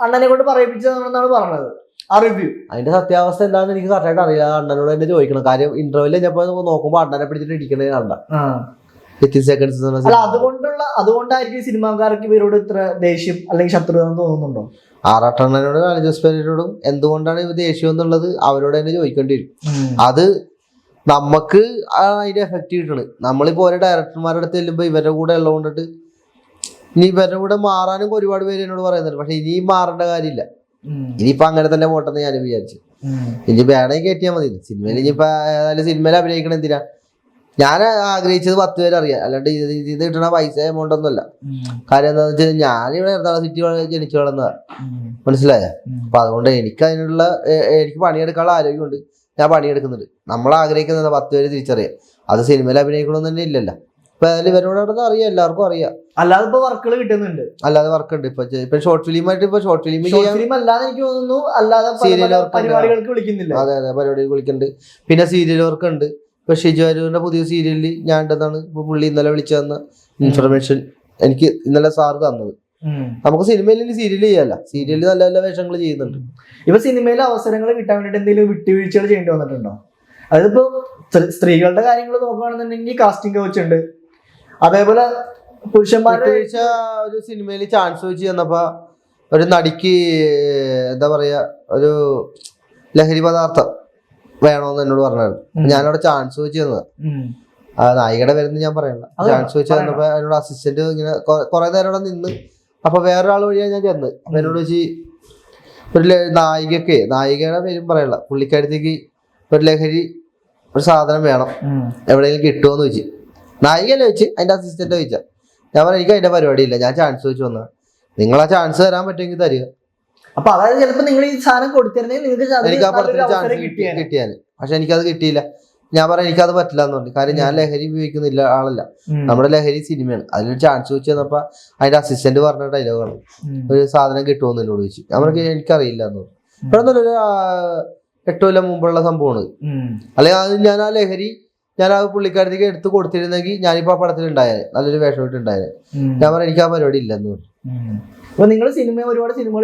അണ്ണനെ കൊണ്ട് പറയിപ്പിച്ചതാണെന്നാണ് പറഞ്ഞത് ആ റിവ്യൂ. അതിന്റെ സത്യാവസ്ഥ എന്താണെന്ന് എനിക്ക് കറക്റ്റായിട്ട് അറിയില്ല. അണ്ണനോട് തന്നെ ചോദിക്കണം. കാര്യം ഇന്റർവെല്ലിൽ ഞാൻ നോക്കുമ്പോ അണ്ണനെ പിടിച്ചിട്ട് ഇടിക്കണേ കണ്ട 15 സെക്കൻഡ്സ്. അതുകൊണ്ടായിരിക്കും സിനിമാക്കാർക്ക് ഇവരോട് ഇത്ര ദേഷ്യം അല്ലെങ്കിൽ ശത്രുത തോന്നുന്നുണ്ടോ? ആറാട്ടണ്ണനോടും ജോസ് പെരേരയോടും എന്തുകൊണ്ടാണ് ഇവർ ദേഷ്യം എന്നുള്ളത് അവരോട് തന്നെ ചോദിക്കേണ്ടി വരും. അത് നമുക്ക് അതിന്റെ എഫക്റ്റ് കിട്ടണ്. നമ്മളിപ്പോ ഓരോ ഡയറക്ടർമാരുടെ അടുത്ത് ചെല്ലുമ്പോ ഇവരുടെ കൂടെ ഉള്ളതുകൊണ്ടിട്ട് ഇനി ഇവരുടെ കൂടെ മാറാനും ഒരുപാട് പേര് എന്നോട് പറയുന്നുണ്ട്. പക്ഷെ ഇനിയും മാറേണ്ട കാര്യമില്ല. ഇനിയിപ്പോ അങ്ങനെ തന്നെ പോട്ടെന്ന് ഞാൻ വിചാരിച്ചു. ഇനി വേണമെങ്കിൽ കയറ്റിയാൽ മതി. സിനിമയിൽ ഇനിയിപ്പോ ഏതായാലും സിനിമയിൽ അഭിനയിക്കണം എന്തിനാ? ഞാൻ ആഗ്രഹിച്ചത് 10 പേര് അറിയാം, അല്ലാണ്ട് ഇത് കിട്ടണ പൈസ എമൗണ്ട് ഒന്നുമല്ല. കാര്യം എന്താന്ന് വെച്ചാൽ ഞാനിവിടെ എറണാകുളം സിറ്റി ജനിച്ചു വളർന്നതാ, മനസ്സിലായ. അപ്പൊ അതുകൊണ്ട് എനിക്ക് പണിയെടുക്കാനുള്ള ആരോഗ്യമുണ്ട്, ഞാൻ പണിയെടുക്കുന്നുണ്ട്. നമ്മൾ ആഗ്രഹിക്കുന്നത് 10 പേര് തിരിച്ചറിയാം. അത് സിനിമയിൽ അഭിനയിക്കണമെന്ന് തന്നെ ഇല്ലല്ലോ. ഇപ്പൊ അതിൽ ഇവരോട് അറിയാം, എല്ലാവർക്കും അറിയാം. അല്ലാതെ ഇപ്പൊ വർക്കുകൾ കിട്ടുന്നുണ്ട്, അല്ലാതെ വർക്ക് ഉണ്ട്. ഇപ്പൊ ഷോർട്ട് ഫിലിമായിട്ട് ഷോർട്ട് ഫിലിം അല്ലാതെ എനിക്ക് തോന്നുന്നു അല്ലാതെ സീരിയൽ പരിപാടികൾക്ക് വിളിക്കുന്നില്ല. അതെ, പരിപാടികൾ വിളിക്കുന്നുണ്ട്. പിന്നെ സീരിയൽ വർക്ക് ഉണ്ട്. ഇപ്പൊ ഷിജു അരൂരിന്റെ പുതിയ സീരിയലിൽ ഞാൻ ഉണ്ടെന്നാണ് ഇപ്പൊ പുള്ളി ഇന്നലെ വിളിച്ചു തന്ന ഇൻഫർമേഷൻ എനിക്ക് ഇന്നലെ സാറ് തന്നത്. നമുക്ക് സിനിമയിൽ സീരിയൽ ചെയ്യാല്ല, സീരിയലിൽ നല്ല നല്ല വേഷങ്ങൾ ചെയ്യുന്നുണ്ട്. ഇപ്പൊ സിനിമയിൽ അവസരങ്ങൾ കിട്ടാൻ വേണ്ടിട്ട് എന്തെങ്കിലും വിട്ടുവീഴ്ചകൾ ചെയ്യേണ്ടി വന്നിട്ടുണ്ടോ? അതിപ്പോ സ്ത്രീകളുടെ കാര്യങ്ങൾ നോക്കുകയാണെന്നുണ്ടെങ്കിൽ കാസ്റ്റിംഗ് കോച്ച് ഉണ്ട്, അതേപോലെ പുരുഷന്മാരുടെ ഒരു സിനിമയിൽ ചാൻസ് വെച്ച് ചെന്നപ്പോ ഒരു നടിക്ക് എന്താ പറയാ ഒരു ലഹരി പദാർത്ഥം വേണോന്ന് എന്നോട് പറഞ്ഞായിരുന്നു. ഞാനവിടെ ചാൻസ് വെച്ച് തന്നത്. നായികയുടെ വരുന്ന ഞാൻ പറയണ്ട. ചാൻസ് വെച്ച് തന്നപ്പോ എന്നോട് അസിസ്റ്റന്റ് ഇങ്ങനെ കുറെ നേരം അവിടെ നിന്ന്. അപ്പൊ വേറൊരാൾ വഴിയാണ് ഞാൻ ചെന്ന്. അപ്പൊ എന്നോട് വെച്ച് ഒരു നായികയുടെ പേരും പറയണ്ട, പുള്ളിക്കാരത്തേക്ക് ഒരു ലഹരി ഒരു സാധനം വേണം, എവിടെയെങ്കിലും കിട്ടുമോന്ന് ചോദിച്ചു. നായികയല്ലേ വെച്ച് അതിന്റെ അസിസ്റ്റന്റ് ചോദിച്ചാ. ഞാൻ പറഞ്ഞു എനിക്ക് അതിന്റെ പരിപാടിയില്ല, ഞാൻ ചാൻസ് വെച്ച് വന്ന. നിങ്ങൾ ആ ചാൻസ് തരാൻ പറ്റുമെങ്കിൽ തരിക. അപ്പൊ അതായത് ചിലപ്പോ നിങ്ങൾ ഈ സാധനം കൊടുത്തിരുന്നെങ്കിൽ എനിക്ക് ആ പടത്തിന് ചാൻസ് കിട്ടിയാല്. പക്ഷെ എനിക്കത് കിട്ടിയില്ല. ഞാൻ പറയാം എനിക്കത് പറ്റില്ല എന്ന് പറഞ്ഞു. കാര്യം ഞാൻ ലഹരി ഉപയോഗിക്കുന്നില്ല ആളല്ല, നമ്മുടെ ലഹരി സിനിമയാണ്. അതിലൊരു ചാൻസ് വെച്ച് തന്നപ്പോ അതിന്റെ അസിസ്റ്റന്റ് പറഞ്ഞ ഡയലോഗാണ്, ഒരു സാധനം കിട്ടുമെന്ന് എന്നോട് ചോദിച്ചു. അവർക്ക് എനിക്കറിയില്ല എന്ന് പറഞ്ഞു. ഇപ്പോഴൊന്നും ഒരു 8 കൊല്ലം മുമ്പുള്ള സംഭവമാണ്. അല്ലെങ്കിൽ അത് ഞാൻ ആ ലഹരി ഞാൻ ആ പുള്ളിക്കാരത്തേക്ക് എടുത്ത് കൊടുത്തിരുന്നെങ്കിൽ ഞാനിപ്പോ ആ പടത്തിൽ ഉണ്ടായത് നല്ലൊരു വേഷമായിട്ട് ഉണ്ടായത്. ഞാൻ പറയാം എനിക്ക് ആ പരിപാടി ഇല്ലെന്ന് പറഞ്ഞു. അപ്പൊ നിങ്ങൾ ഒരുപാട് സിനിമകൾ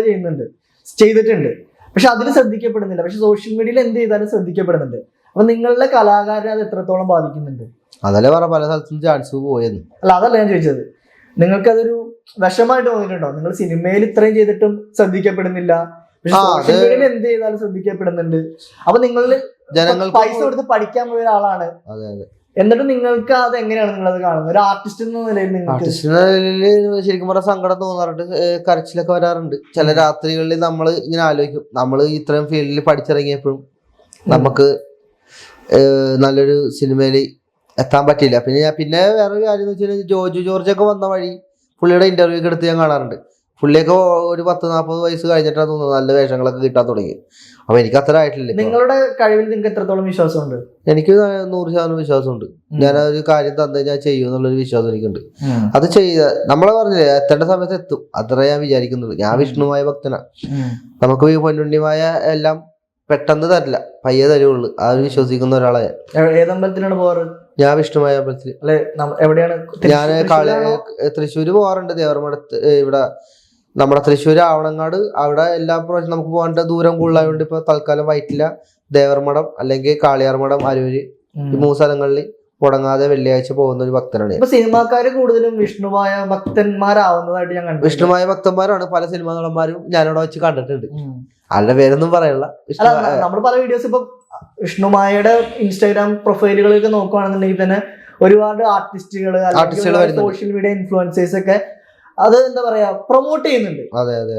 ചെയ്തിട്ടുണ്ട്, പക്ഷെ അതിൽ ശ്രദ്ധിക്കപ്പെടുന്നില്ല. പക്ഷെ സോഷ്യൽ മീഡിയയിൽ എന്ത് ചെയ്താലും ശ്രദ്ധിക്കപ്പെടുന്നുണ്ട്. അപ്പൊ നിങ്ങളുടെ കലാകാരനെ അത് എത്രത്തോളം ബാധിക്കുന്നുണ്ട്? അതല്ലേ പറ പല സ്ഥലത്തും ചാൻസ് പോയെന്ന്. അല്ല, അതല്ല ഞാൻ ചോദിച്ചത്. നിങ്ങൾക്കതൊരു വിഷമായിട്ട് തോന്നിയിട്ടുണ്ടോ? നിങ്ങൾ സിനിമയിൽ ഇത്രയും ചെയ്തിട്ടും ശ്രദ്ധിക്കപ്പെടുന്നില്ല, പക്ഷെ സോഷ്യൽ മീഡിയയിൽ എന്ത് ചെയ്താലും ശ്രദ്ധിക്കപ്പെടുന്നുണ്ട്. അപ്പൊ നിങ്ങളിൽ ജനങ്ങൾക്ക് പൈസ കൊടുത്ത് പഠിക്കാൻ പോയ ഒരാളാണ്, എന്നിട്ട് നിങ്ങൾക്ക് അത് എങ്ങനെയാണ് നിങ്ങളത് കാണുന്നത്? ഒരു ആർട്ടിസ്റ്റ് എന്ന നിലയിൽ നിങ്ങൾക്ക് ശരിക്കും പറഞ്ഞാൽ സങ്കടം തോന്നാറുണ്ട്, കരച്ചിലൊക്കെ വരാറുണ്ട്. ചില രാത്രികളിൽ നമ്മൾ ഇങ്ങനെ ആലോചിക്കും, നമ്മൾ ഇത്രയും ഫീൽഡിൽ പഠിച്ചിറങ്ങിയപ്പോഴും നമുക്ക് നല്ലൊരു സിനിമയിൽ എത്താൻ പറ്റില്ല. പിന്നെ വേറൊരു കാര്യം എന്ന് വെച്ചാൽ ജോജു ജോർജൊക്കെ വന്ന വഴി പുള്ളിയുടെ ഇന്റർവ്യൂ ഒക്കെ എടുത്ത് ഞാൻ കാണാറുണ്ട്. പുള്ളിയൊക്കെ ഒരു 10-40 വയസ്സ് കഴിഞ്ഞിട്ടാണ് തോന്നുന്നത് നല്ല വേഷങ്ങളൊക്കെ കിട്ടാൻ തുടങ്ങി. അപ്പൊ എനിക്ക് അത്ര ആയിട്ടില്ല. നിങ്ങളുടെ കഴിവിൽ നിങ്ങൾക്ക് എത്രത്തോളം വിശ്വാസമുണ്ട്? എനിക്ക് 100% വിശ്വാസമുണ്ട്. ഞാൻ ഒരു കാര്യം തന്നു ഞാൻ ചെയ്യും എന്നുള്ളൊരു വിശ്വാസം എനിക്കുണ്ട്. അത് നമ്മളെ പറഞ്ഞില്ലേ എത്തേണ്ട സമയത്ത് എത്തും, അത്ര ഞാൻ വിചാരിക്കുന്നുള്ളൂ. ഞാൻ വിഷ്ണുമായ ഭക്തനാ. നമുക്ക് പൊന്നുണ്ണിമായ എല്ലാം പെട്ടെന്ന് തരില്ല, പയ്യെ തരുള്ളൂ. അത് വിശ്വസിക്കുന്ന ഒരാളെ. ഏതമ്പലത്തിലാണ് പോവാറ്? ഞാൻ വിഷ്ണുമായ അമ്പലത്തിൽ. എവിടെയാണ്? ഞാൻ തൃശ്ശൂര് പോവാറുണ്ട്, ദേവർമഠത്ത്. ഇവിടെ നമ്മുടെ തൃശ്ശൂർ ആവണങ്ങാട് അവിടെ എല്ലാ പ്രാവശ്യം നമുക്ക് പോകാണ്ട് ദൂരം കൂടുതലായതുകൊണ്ട് ഇപ്പൊ തൽക്കാലം വൈറ്റില, ദേവർമഠം അല്ലെങ്കിൽ കാളിയാർമഠം, അരൂര്, ഈ 3 സ്ഥലങ്ങളിൽ മുടങ്ങാതെ വെള്ളിയാഴ്ച പോകുന്ന ഒരു ഭക്തനാണ്. ഇപ്പൊ സിനിമാക്കാര് കൂടുതലും വിഷ്ണുമായ ഭക്തന്മാരാവുന്നതായിട്ട് ഞാൻ കണ്ടു. വിഷ്ണുമായ ഭക്തന്മാരാണ് പല സിനിമാ നടന്മാരും ഞാനവിടെ വെച്ച് കണ്ടിട്ടുണ്ട്. ആളുടെ പേരൊന്നും പറയല്ല. നമ്മൾ പല വീഡിയോസ് ഇപ്പൊ വിഷ്ണുമായയുടെ ഇൻസ്റ്റാഗ്രാം പ്രൊഫൈലുകളൊക്കെ നോക്കുകയാണെന്നുണ്ടെങ്കിൽ തന്നെ ഒരുപാട് ആർട്ടിസ്റ്റുകൾ, സോഷ്യൽ മീഡിയ ഇൻഫ്ലുവൻസേഴ്സ് ഒക്കെ അത് എന്താ പറയാ പ്രൊമോട്ട് ചെയ്യുന്നുണ്ട്.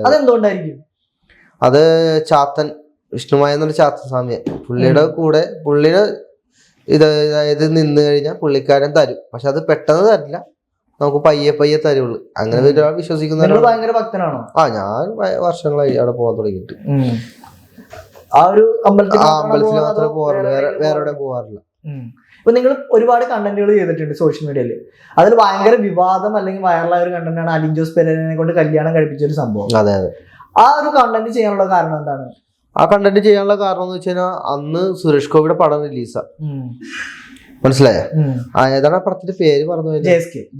അതെന്തുകൊണ്ടായിരിക്കും? അത് ചാത്തൻ വിഷ്ണുമായ എന്നൊരു ചാത്തൻ സ്വാമിയെ പുള്ളിയുടെ കൂടെ പുള്ളിയുടെ അതായത് നിന്ന് കഴിഞ്ഞാൽ പുള്ളിക്കാരൻ തരും. പക്ഷെ അത് പെട്ടെന്ന് തരില്ല, നമുക്ക് പയ്യെ തരുള്ളൂ. അങ്ങനെ ഒരാൾ വിശ്വസിക്കുന്ന ഭയങ്കര ഭക്തനാണോ? ഞാൻ വർഷങ്ങളായി അവിടെ പോകാൻ തുടങ്ങിയിട്ട്. ആ ഒരു അമ്പലത്തിൽ മാത്രമേ പോകാറുള്ളൂ, വേറെ എവിടെ പോകാറില്ല. ഇപ്പൊ നിങ്ങൾ ഒരുപാട് കണ്ടന്റുകൾ ചെയ്തിട്ടുണ്ട് സോഷ്യൽ മീഡിയയിൽ. അതിൽ ഭയങ്കര വിവാദം അല്ലെങ്കിൽ വൈറലായ ഒരു കണ്ടന്റാണ് അലിൻ ജോസ് പെരേരനെ കൊണ്ട് കല്യാണം കഴിപ്പിച്ച ഒരു സംഭവം. അതെ. ആ ഒരു കണ്ടന്റ് ചെയ്യാനുള്ള കാരണം എന്താണ്? ആ കണ്ടന്റ് ചെയ്യാനുള്ള കാരണം എന്ന് വെച്ച് കഴിഞ്ഞാൽ അന്ന് സുരേഷ് ഗോപിയുടെ പടം റിലീസാ, മനസ്സിലായോ? ഏതാണ് ആ പടത്തിന്റെ പേര് പറഞ്ഞു?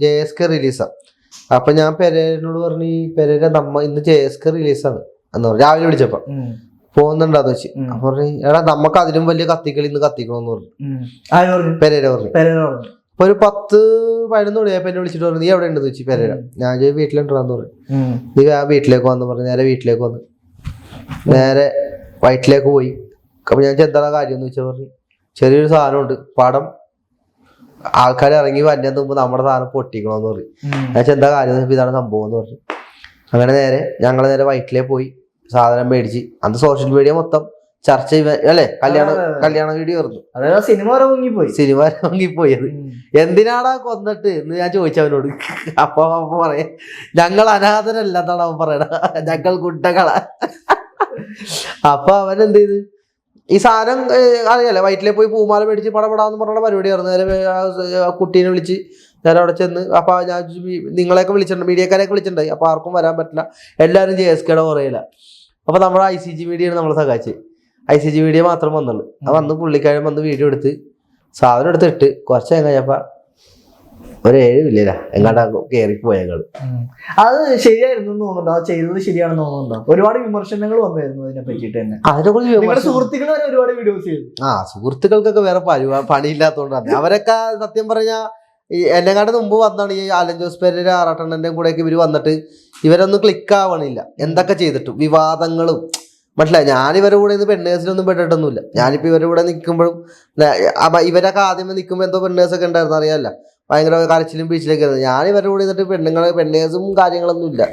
JSK റിലീസാ. അപ്പൊ ഞാൻ പെരേരനോട് പറഞ്ഞു, പെരേര ഇന്ന് JSK റിലീസാണ് എന്ന് പറഞ്ഞു. രാവിലെ വിളിച്ചപ്പോ പോകുന്നുണ്ടാന്ന് വെച്ച്. അപ്പൊ പറഞ്ഞു എടാ നമുക്ക് അതിലും വലിയ കത്തിക്കളി ഇന്ന് കത്തിക്കണമെന്ന് പറഞ്ഞു. പെരേര പറഞ്ഞു. അപ്പൊ ഒരു 10-11 മണിയായപ്പോ എന്നെ വിളിച്ചിട്ട് പറഞ്ഞു നീ എവിടെ ഉണ്ടെന്ന് വെച്ചു. പെരേര ഞാൻ വീട്ടിലുണ്ടാന്ന് പറഞ്ഞു. നീ ആ വീട്ടിലേക്ക് വന്ന് പറഞ്ഞു. നേരെ വീട്ടിലേക്ക് വന്ന് നേരെ വയറ്റിലേക്ക് പോയി. അപ്പൊ ഞാൻ എന്താ കാര്യം എന്ന് വെച്ചാൽ പറഞ്ഞു ചെറിയൊരു സാധനമുണ്ട്, പടം ആൾക്കാർ ഇറങ്ങി വന്നാൽ മുമ്പ് നമ്മുടെ സാധനം പൊട്ടിക്കണമെന്ന് പറയും. ഞാൻ എന്താ കാര്യം ഇതാണ് സംഭവം എന്ന് പറഞ്ഞു. അങ്ങനെ ഞങ്ങൾ നേരെ വയറ്റിലേക്ക് പോയി സാധനം മേടിച്ച്. അന്ന് സോഷ്യൽ മീഡിയ മൊത്തം ചർച്ച അല്ലെ കല്യാണ വീഡിയോ ആയിരുന്നു. സിനിമ ഇറങ്ങിപ്പോയത് എന്തിനാടാ കൊന്നിട്ട് എന്ന് ഞാൻ ചോദിച്ചവനോട്. അപ്പൊ പറയാ ഞങ്ങൾ അനാഥരല്ല എന്നാണ് അവൻ പറയണ, ഞങ്ങൾ കുട്ടകളാ. അപ്പൊ അവൻ എന്ത് ചെയ്ത് ഈ സാധനം അറിയാലേ വയറ്റിലേക്ക് പോയി പൂമാല മേടിച്ച് പടപെടാന്ന് പറഞ്ഞുള്ള പരിപാടിയായിരുന്നു. നേരെ കുട്ടീനെ വിളിച്ച് ഞാൻ അവിടെ ചെന്ന്. അപ്പൊ ഞാൻ നിങ്ങളെയൊക്കെ വിളിച്ചിട്ടുണ്ട്, മീഡിയക്കാരെയൊക്കെ വിളിച്ചിട്ടുണ്ടായി. അപ്പൊ ആർക്കും വരാൻ പറ്റില്ല, എല്ലാവരും JSKയുടെ പറയില്ല. അപ്പൊ നമ്മുടെ ICG മീഡിയയാണ് നമ്മളെ സഹായിച്ചത്. ICG മീഡിയ മാത്രം വന്നുള്ളൂ. അപ്പൊ അന്ന് പുള്ളിക്കാരൻ വന്ന് വീഡിയോ എടുത്ത് സാധനം എടുത്തിട്ട് കുറച്ച് കഴിഞ്ഞപ്പോ ഒരു 7 മില്യനാ എങ്ങാണ്ടാ കയറിപ്പോയി ഞങ്ങള്. അത് ശരിയായിരുന്നു തോന്നുന്നുണ്ടോ? അത് ചെയ്തത് ശരിയാണെന്ന് തോന്നുന്നുണ്ടോ? ഒരുപാട് വിമർശനങ്ങൾ വന്നായിരുന്നു അതിനെ പറ്റിയിട്ട് തന്നെ. അതിനെക്കുറിച്ച് സുഹൃത്തുക്കൾ വരെ ഒരുപാട് വീഡിയോസ് ചെയ്തു. സുഹൃത്തുക്കൾക്കൊക്കെ വേറെ പണിയില്ലാത്തതുകൊണ്ടാണ്. അവരൊക്കെ സത്യം പറഞ്ഞാ എന്നെക്കാട്ട് മുമ്പ് വന്നാണ് ഈ അലൻ ജോസ് പെരേര, ആറാട്ടണ്ണന്റെ കൂടെയൊക്കെ ഇവര് വന്നിട്ട് ഇവരൊന്നും ക്ലിക്ക് ആവണില്ല. എന്തൊക്കെ ചെയ്തിട്ടും വിവാദങ്ങളും മനസ്സിലായി. ഞാനിവരുടെ കൂടെ ഇന്ന് പെണ്ണേഴ്സിനൊന്നും പെട്ടിട്ടൊന്നുമില്ല. ഞാനിപ്പോ ഇവരുടെ കൂടെ നിൽക്കുമ്പോഴും ഇവരൊക്കെ ആദ്യമേ നിൽക്കുമ്പോൾ എന്തോ പെണ്ണേഴ്സൊക്കെ ഉണ്ടായിരുന്നു അറിയാല്ല, ഭയങ്കര കരച്ചിലും ബീച്ചിലൊക്കെ ആയിരുന്നു. ഞാനിവരുടെ കൂടെ നിന്നിട്ട് പെണ്ണേഴ്സും കാര്യങ്ങളൊന്നും ഇല്ല.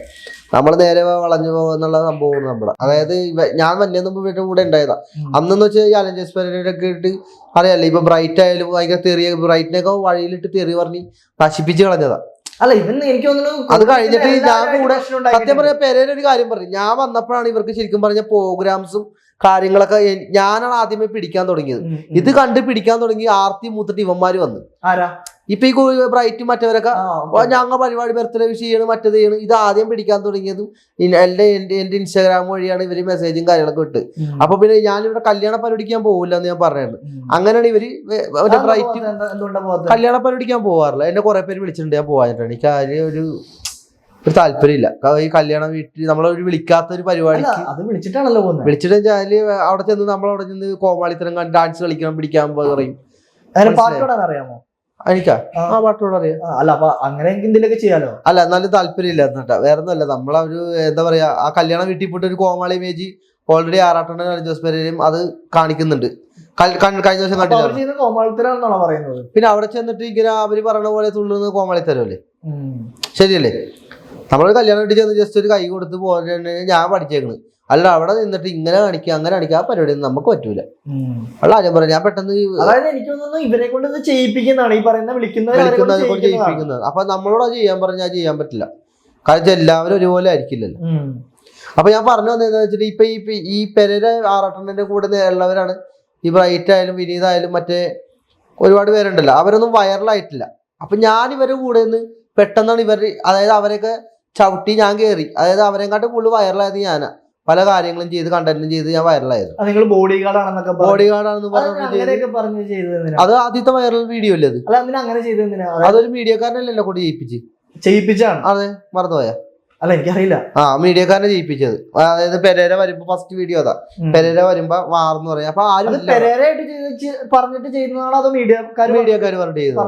നമ്മൾ നേരെ വളഞ്ഞു പോകുന്നുള്ള സംഭവമാണ് നമ്മുടെ. അതായത് ഞാൻ വന്നതിന് മുമ്പ് ഇവരുടെ കൂടെ ഉണ്ടായതാ. അന്നെന്ന് വെച്ചാൽ ഈ അലൻ ജോസ് പെരേരയൊക്കെ ഇട്ട് അറിയാലോ, ഇപ്പൊ ബ്രൈറ്റ് ആയാലും ഭയങ്കര തെറിയ ബ്രൈറ്റിനൊക്കെ വഴിയിലിട്ട് തെറി പറഞ്ഞ് നശിപ്പിച്ച് കളഞ്ഞതാ. അല്ല ഇവന്ന് എനിക്ക് തോന്നുന്നു അത് കഴിഞ്ഞിട്ട് ഞാൻ കൂടെ സത്യം പറയാ പെരേര ഒരു കാര്യം പറഞ്ഞു. ഞാൻ വന്നപ്പോഴാണ് ഇവർക്ക് ശരിക്കും പറഞ്ഞ പ്രോഗ്രാംസും കാര്യങ്ങളൊക്കെ ഞാനാണ് ആദ്യമേ പിടിക്കാൻ തുടങ്ങിയത്. ഇത് കണ്ട് പിടിക്കാൻ തുടങ്ങി ആർത്തി മൂത്തിട്ട് ഇവന്മാര് വന്നു. ഇപ്പൊ ഈ ബ്രൈറ്റും മറ്റവരൊക്കെ ഞങ്ങൾ പരിപാടി ബർത്ത്ഡേ വിഷ് ചെയ്യണം മറ്റേത് ചെയ്യണം. ഇത് ആദ്യം പിടിക്കാൻ തുടങ്ങിയതും എന്റെ ഇൻസ്റ്റാഗ്രാം വഴിയാണ് ഇവര് മെസ്സേജും കാര്യങ്ങളൊക്കെ ഇട്ട്. അപ്പൊ പിന്നെ ഞാനിവിടെ കല്യാണ പരിപാടിക്കാൻ പോകില്ല എന്ന് ഞാൻ പറഞ്ഞായിരുന്നു. അങ്ങനെയാണ് ഇവര് ബ്രൈറ്റ് കല്യാണ പരിപാടിക്കാൻ പോവാറില്ല. എന്നെ കുറെ പേര് വിളിച്ചിട്ടുണ്ട്, ഞാൻ പോകാനായിട്ടാണ്. എനിക്ക് അതിന് ഒരു താല്പര്യമില്ല. ഈ കല്യാണ വീട്ടിൽ നമ്മളൊരു വിളിക്കാത്ത ഒരു പരിപാടിക്ക് വിളിച്ചിട്ട് വെച്ചാല് അവിടെ ചെന്ന് നമ്മളവിടെ ചെന്ന് കോമാളിത്തരം ഡാൻസ് കളിക്കണം പിടിക്കാൻ പറയും. പാട്ട് പാടാൻ അറിയാമോ? എനിക്കാ പാട്ടോട് അറിയാം. അല്ല അപ്പൊ അങ്ങനെ എന്തെങ്കിലുമൊക്കെ ചെയ്യാലോ. അല്ല എന്നാലും താല്പര്യം ഇല്ല എന്നിട്ടാ, വേറെ ഒന്നുമല്ല. നമ്മളൊരു എന്താ പറയാ, ആ കല്യാണം വീട്ടിൽ പോയിട്ട് ഒരു കോമാളി ഇമേജ് ഓൾറെഡി ആറാട്ടണ്ണനും അലൻ ജോസ് പെരേരയും അത് കാണിക്കുന്നുണ്ട്. കഴിഞ്ഞ ദിവസം കണ്ടില്ല. കോമാളിത്തരാണെന്നാണോ പറയുന്നത്? പിന്നെ അവിടെ ചെന്നിട്ട് ഇങ്ങനെ അവര് പറയണ പോലെ തുള്ളുന്ന കോമാളിത്തരല്ലേ? ശരിയല്ലേ? നമ്മളൊരു കല്യാണം വീട്ടിൽ ചെന്ന് ജസ്റ്റ് ഒരു കൈ കൊടുത്ത് പോകാൻ ഞാൻ പഠിച്ചേക്കണ്. അല്ല അവിടെ നിന്നിട്ട് ഇങ്ങനെ കാണിക്കുക അങ്ങനെ കാണിക്കുക, ആ പരിപാടി നമുക്ക് പറ്റൂല. അല്ല ഞാൻ പറയാം, ഞാൻ പെട്ടെന്ന് അതായത് എനിക്ക് തോന്നുന്നു ഇവരെ കൊണ്ട് ചെയ്യിപ്പിക്കുന്നതാണ് ഈ പറയുന്ന വിളിക്കുന്നത് ചെയ്യിപ്പിക്കുന്നത്. അപ്പൊ നമ്മളോട് അത് ചെയ്യാൻ പറഞ്ഞാൽ ചെയ്യാൻ പറ്റില്ല. കാരണം എല്ലാവരും ഒരുപോലെ ആയിരിക്കില്ലല്ലോ. അപ്പൊ ഞാൻ പറഞ്ഞു വന്നതെന്ന് വെച്ചിട്ട് ഇപ്പൊ ഈ പെരേര ആറാട്ടണ്ണന്റെ കൂടെ ഉള്ളവരാണ് ഈ ബ്രൈറ്റ് ആയാലും വിനീത് ആയാലും മറ്റേ ഒരുപാട് പേരുണ്ടല്ലോ, അവരൊന്നും വൈറലായിട്ടില്ല. അപ്പൊ ഞാൻ ഇവരുടെ കൂടെ നിന്ന് പെട്ടെന്നാണ് അതായത് അവരൊക്കെ ചവിട്ടി ഞാൻ കയറി. അതായത് അവരെക്കാട്ടും കൂടുതൽ വൈറലായത് ഞാനാ. പല കാര്യങ്ങളും ചെയ്ത് കണ്ടന്റും ചെയ്ത് ഞാൻ വൈറലായത്. ബോഡി ഗാർഡ് ആണെന്ന് പറഞ്ഞു. അത് ആദ്യത്തെ വൈറൽ വീഡിയോ അല്ലേ അത്? അതൊരു മീഡിയക്കാരനല്ലേ കൊണ്ട് ചെയ്യിപ്പിച്ചാണ്. അതെ, മറന്നുപോയാ? അല്ല എനിക്കറിയില്ല. മീഡിയക്കാരനെ ചെയ്യിപ്പിച്ചത്. അതായത് പെരേര വരുമ്പോ ഫസ്റ്റ് വീഡിയോ അതാ, പെരേര വരുമ്പോ വാർന്ന് പറയാം. അപ്പൊ ആരും പറഞ്ഞിട്ട് ചെയ്യുന്നതാണോ അതോ മീഡിയക്കാര് പറഞ്ഞിട്ട്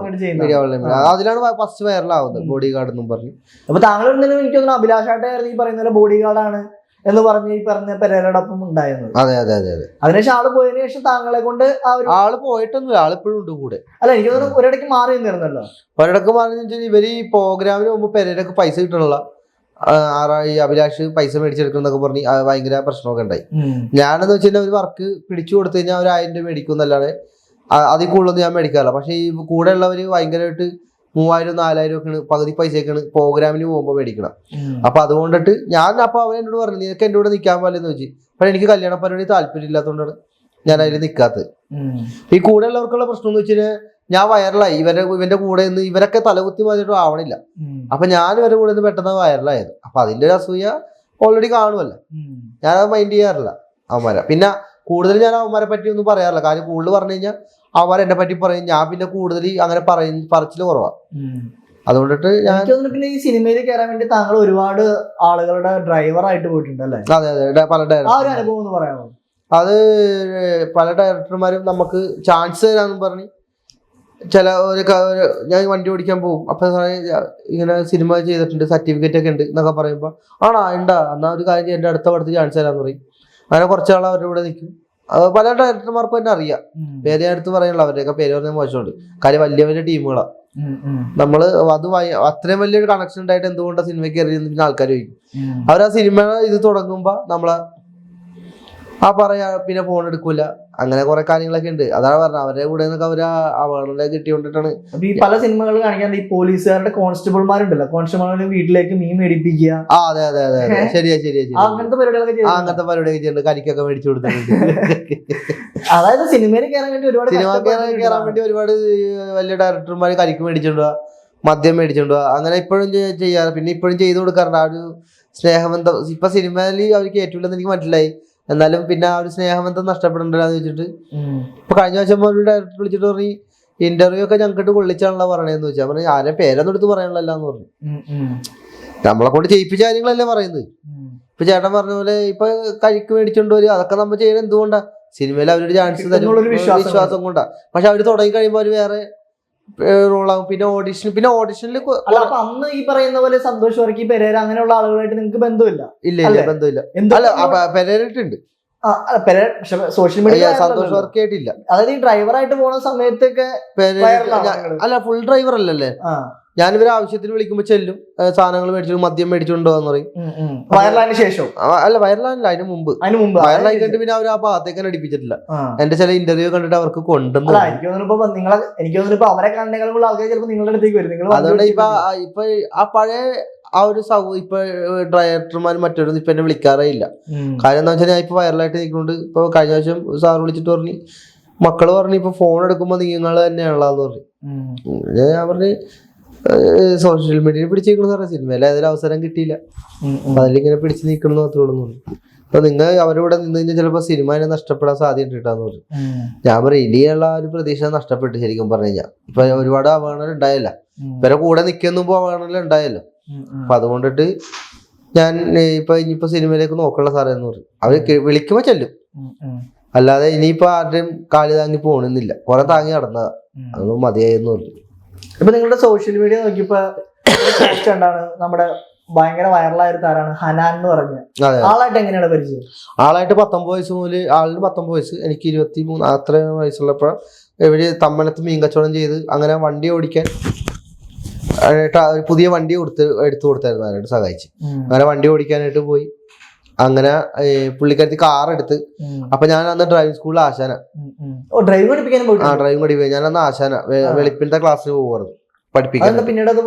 അതിലാണ് ഫസ്റ്റ് വൈറലാവുന്നത്, ബോഡി ഗാർഡ് എന്നും പറഞ്ഞു. അപ്പൊ താങ്കൾ എനിക്ക് തോന്നുന്നു അഭിലാഷായിട്ടായിരുന്നു ഈ പറയുന്ന ബോഡി ഗാർഡാണ് എന്ന് പറഞ്ഞ് ഈ പറഞ്ഞ പെരേരയോടൊപ്പം ഉണ്ടായിരുന്നത്. അതെ അതെ അതെ അതെ. അതിനുശേഷം ആള് പോയതിനു ശേഷം താങ്കളെ കൊണ്ട് ആള് പോയിട്ടൊന്നുമില്ല, ആളിപ്പോഴും ഉണ്ട് കൂടെ. അല്ല എനിക്ക് തോന്നുന്നു ഒരിടയ്ക്ക് മാറി നിന്നിരുന്നല്ലോ. ഒരിടക്ക് മാറി ഇവര് ഈ പ്രോഗ്രാമിന് മുമ്പ് പെരേരക്ക് പൈസ കിട്ടണല്ല, ഈ അഭിലാഷ് പൈസ മേടിച്ചെടുക്കുന്നൊക്കെ പറഞ്ഞ് ഭയങ്കര പ്രശ്നമൊക്കെ ഉണ്ടായി. ഞാനെന്ന് വെച്ചാൽ ഒരു വർക്ക് പിടിച്ചു കൊടുത്തു കഴിഞ്ഞാൽ ഒരു 1000 രൂപ മേടിക്കും എന്നല്ലാതെ അതിൽ കൂടുതലൊന്നും ഞാൻ മേടിക്കാറില്ല. പക്ഷെ ഈ കൂടെ ഉള്ളവര് ഭയങ്കരമായിട്ട് 3000 4000 ഒക്കെയാണ് പകുതി പൈസയൊക്കെയാണ് പ്രോഗ്രാമിന് പോകുമ്പോൾ മേടിക്കണം. അപ്പൊ അതുകൊണ്ടിട്ട് അപ്പൊ അവൻ എന്നോട് പറഞ്ഞു, നിനക്ക് എൻ്റെ കൂടെ നിൽക്കാൻ പാടില്ലെന്ന് വെച്ച്. പക്ഷെ എനിക്ക് കല്യാണ പരിപാടി താല്പര്യം ഇല്ലാത്തതുകൊണ്ടാണ് ഞാൻ അതിൽ നിൽക്കാത്തത്. ഈ കൂടെ ഉള്ളവർക്കുള്ള പ്രശ്നം എന്ന് വെച്ചാൽ ഞാൻ വൈറലായി, ഇവന്റെ കൂടെ നിന്ന് ഇവരൊക്കെ തലകുത്തി മാറിയിട്ടും ആവണില്ല. അപ്പൊ ഞാൻ ഇവരുടെ കൂടെ നിന്ന് പെട്ടെന്ന് വൈറലായത്. അപ്പൊ അതിന്റെ ഒരു അസൂയ ഓൾറെഡി കാണുമല്ലോ. ഞാനത് മൈൻഡ് ചെയ്യാറില്ല അവന്മാരെ. പിന്നെ കൂടുതൽ ഞാൻ അവന്മാരെ പറ്റി ഒന്നും പറയാറില്ല. കാര്യം കൂടുതൽ പറഞ്ഞു കഴിഞ്ഞാൽ അവന്മാർ എന്നെ പറ്റി പറയും. ഞാൻ പിന്നെ കൂടുതൽ അങ്ങനെ പറച്ചില് കുറവാ. അതുകൊണ്ടിട്ട് പിന്നെ ഈ സിനിമയിൽ കയറാൻ വേണ്ടി താങ്കൾ ഒരുപാട് ആളുകളുടെ ഡ്രൈവർ ആയിട്ട് പോയിട്ടുണ്ട് അല്ലേ? അതെ അതെ, പല അനുഭവം ഒന്ന് പറയാമോ? അത് പല ഡയറക്ടർമാരും നമുക്ക് ചാൻസ് തരാന്ന് പറഞ്ഞ് ഞാൻ വണ്ടി ഓടിക്കാൻ പോകും. അപ്പൊ ഇങ്ങനെ സിനിമ ചെയ്തിട്ടുണ്ട്, സർട്ടിഫിക്കറ്റ് ഒക്കെ ഉണ്ട് എന്നൊക്കെ പറയുമ്പോ ഉണ്ടാ എന്നാ ഒരു കാര്യം ചെയ്യും, എന്റെ അടുത്ത പടത്ത് ചാൻസ് തരാന്ന് പറയും. അങ്ങനെ കുറച്ചാൾ അവരുടെ കൂടെ നിൽക്കും. പല ഡയറക്ടർമാർക്കും തന്നെ അറിയാം. പേര് ഞാൻ അടുത്ത് പറയാനുള്ള, അവരുടെയൊക്കെ പേര് പറഞ്ഞാൽ മോശമുണ്ട്. കാര്യം വലിയ വലിയ ടീമുകളാ. നമ്മള് അത് അത്രയും വലിയൊരു കണക്ഷൻ ഉണ്ടായിട്ട് എന്തുകൊണ്ടാണ് സിനിമയ്ക്ക് എറിയുന്ന പിന്നെ ആൾക്കാർ ചോദിക്കും. അവർ ആ സിനിമ ഇത് തുടങ്ങുമ്പോ നമ്മളെ പറയാ പിന്നെ ഫോൺ എടുക്കൂല, അങ്ങനെ കുറെ കാര്യങ്ങളൊക്കെ ഉണ്ട്. അതാണ് പറഞ്ഞത്, അവരുടെ കൂടെ അവര് അവളെ കിട്ടിയോണ്ടിട്ടാണ്. ഈ പല സിനിമകൾ കാണിക്കാൻ ഈ പോലീസുകാരുടെ കോൺസ്റ്റബിൾമാരുണ്ടല്ലോ, കോൺസ്റ്റബിൾമാരെ വീട്ടിലേക്ക് മീൻ മേടിപ്പിക്കുക. അതെ അതെ അതെ അതെ, ശരിയാ. അങ്ങനത്തെ പരിപാടികളൊക്കെ ചെയ്യുന്നുണ്ട്. കരിക്കൊക്കെ മേടിച്ചു കൊടുത്തിട്ടുണ്ട്. അതായത് സിനിമയിൽ കയറാൻ വേണ്ടി ഒരുപാട് വലിയ ഡയറക്ടർമാര് കരിക്ക് മേടിച്ചോണ്ടുക, മദ്യം മേടിച്ചോണ്ടുക, അങ്ങനെ ഇപ്പോഴും ചെയ്യാറ്. പിന്നെ ഇപ്പോഴും ചെയ്തു കൊടുക്കാറുണ്ട്. ആ ഒരു സ്നേഹബന്ധം ഇപ്പൊ സിനിമയിൽ അവർക്ക് ഏറ്റവും എനിക്ക് മനസ്സിലായി. എന്നാലും പിന്നെ ആ ഒരു സ്നേഹബന്ധം നഷ്ടപ്പെടണ്ടെന്ന് വെച്ചിട്ട് ഇപ്പൊ കഴിഞ്ഞ വർഷം ഒരു ഡയറക്ടർ വിളിച്ചിട്ട് പറഞ്ഞു, ഇന്റർവ്യൂ ഒക്കെ ഞങ്ങൾക്ക് കൊള്ളിച്ചാണല്ലോ പറയണേന്ന് വെച്ചാൽ പറഞ്ഞു. ആരെ പേരൊന്നും എടുത്ത് പറയാനുള്ളല്ലോ എന്ന് പറഞ്ഞു. നമ്മളെ കൊണ്ട് ചെയ്യിപ്പിച്ച കാര്യങ്ങളല്ലേ പറയുന്നത്. ഇപ്പൊ ചേട്ടൻ പറഞ്ഞ പോലെ ഇപ്പൊ കഴിക്ക് മേടിച്ചോണ്ട് വരും, അതൊക്കെ നമ്മൾ ചെയ്യണം എന്തുകൊണ്ടാ? സിനിമയിൽ അവരൊരു ചാൻസ് തരും, വിശ്വാസം കൊണ്ടാ. പക്ഷെ അവര് തുടങ്ങി കഴിയുമ്പോ അവര് വേറെ റോളാകും. പിന്നെ ഓഡിഷനിൽ അന്ന് ഈ പറയുന്ന പോലെ സന്തോഷ് വർക്കി, പെരേര അങ്ങനെയുള്ള ആളുകളായിട്ട് നിങ്ങൾക്ക് ബന്ധമില്ല? ഇല്ല, ബന്ധമില്ല. അല്ല, പെരേരട്ടുണ്ട്. സോഷ്യൽ മീഡിയ സന്തോഷ് വർക്ക് ആയിട്ടില്ല. അതായത് ഈ ഡ്രൈവറായിട്ട് പോണ സമയത്തൊക്കെ അല്ല, ഫുൾ ഡ്രൈവർ അല്ലല്ലേ. ഞാനിവരെ ആവശ്യത്തിന് വിളിക്കുമ്പോ ചെല്ലും, സാധനങ്ങൾ മേടിച്ചു, മദ്യം മേടിച്ചുകൊണ്ടോന്ന് പറയും. വയറിലായതിനു ശേഷം? അല്ല, വയറിലായില്ല, അതിന് മുമ്പ്. വയറിലായി കണ്ടിട്ട് പിന്നെ അവർ ആ ഭാഗത്തേക്ക് അടിപ്പിച്ചിട്ടില്ല. എന്റെ ചില ഇന്റർവ്യൂ കണ്ടിട്ട് അവർക്ക് കൊണ്ടുവന്നു. എനിക്ക് തോന്നുന്നു അവരെ കണ്ടെങ്കിലും ആൾക്കാർ ചിലപ്പോൾ നിങ്ങളുടെ അടുത്തേക്ക് വരും. അതുകൊണ്ട് ഇപ്പൊ ആ പഴയ ആ ഒരു ഇപ്പൊ ഡയറക്ടർമാർ മറ്റൊരു ഇപ്പൊ എന്നെ വിളിക്കാറേ ഇല്ല. കാര്യം എന്താ വെച്ചാൽ ഞാൻ ഇപ്പൊ വൈറലായിട്ട് നിൽക്കുന്നുണ്ട്. ഇപ്പൊ കഴിഞ്ഞ പ്രാവശ്യം സാർ വിളിച്ചിട്ട് പറഞ്ഞു, മക്കള് പറഞ്ഞു ഇപ്പൊ ഫോൺ എടുക്കുമ്പോ നിങ്ങൾ തന്നെയാണല്ലോ പറഞ്ഞു. ഞാൻ പറഞ്ഞു സോഷ്യൽ മീഡിയയിൽ പിടിച്ചിരിക്കണെന്ന് പറഞ്ഞ സിനിമയിൽ അതിൽ അവസരം കിട്ടിയില്ല, അതിലിങ്ങനെ പിടിച്ച് നിൽക്കണമെന്ന് മാത്രമേ ഉള്ളൂ. അപ്പൊ നിങ്ങൾ അവരുടെ നിന്ന് കഴിഞ്ഞാൽ ചിലപ്പോ സിനിമ നഷ്ടപ്പെടാൻ സാധ്യത കിട്ടാന്ന് പറഞ്ഞു. ഞാൻ പറയും ഇനിയുള്ള ഒരു പ്രതീക്ഷ നഷ്ടപ്പെട്ടു ശരിക്കും പറഞ്ഞു കഴിഞ്ഞാൽ. ഇപ്പൊ ഒരുപാട് അപകടങ്ങൾ ഉണ്ടായില്ല, ഇവരെ കൂടെ നിൽക്കുമ്പോ അപകടങ്ങൾ ഉണ്ടായല്ലോ. അപ്പൊ അതുകൊണ്ടിട്ട് ഞാൻ ഇനിയിപ്പോ സിനിമയിലേക്ക് നോക്കണ്ട സാറേ എന്ന് പറയും. അവര് വിളിക്കുമ്പോ ചെല്ലും, അല്ലാതെ ഇനിയിപ്പോ ആരുടെയും കാലി താങ്ങി പോണെന്നില്ല. കുറെ താങ്ങി നടന്നതാ, അതൊന്നും മതിയായെന്ന് പറഞ്ഞു. ഇപ്പൊ നിങ്ങളുടെ സോഷ്യൽ മീഡിയ നോക്കിയപ്പോ പോസ്റ്റ് ഉണ്ടാണ് നമ്മുടെ ഭയങ്കര വൈറലായ ഒരു താരാണ് ഹനാൻ എന്ന് പറഞ്ഞ ആളായിട്ട് എങ്ങനെയാണ് പരിചയം? ആളായിട്ട് 19 വയസ്സ് മുതൽ ആളിന് 19 വയസ്സ്, എനിക്ക് 23 അത്ര വയസ്സുള്ളപ്പോൾ എവിടെ തമ്മനത്ത് മീൻ കച്ചവടം ചെയ്ത് അങ്ങനെ വണ്ടി ഓടിക്കാൻ പുതിയ വണ്ടി എടുത്തു കൊടുത്തായിരുന്നു, അതിനായിട്ട് സഹായിച്ച്. അങ്ങനെ വണ്ടി ഓടിക്കാനായിട്ട് പോയി. അങ്ങനെ പുള്ളിക്കാരത്തി കാർ എടുത്ത്. അപ്പൊ ഞാൻ അന്ന് ഡ്രൈവിംഗ് സ്കൂളിൽ ആശാന, ഡ്രൈവിംഗ് പഠിപ്പിക്കാൻ ഞാൻ അന്ന് ആശാന വെളുപ്പിലത്തെ ക്ലാസ്സിൽ പോകുമായിരുന്നു പഠിപ്പിക്കാൻ.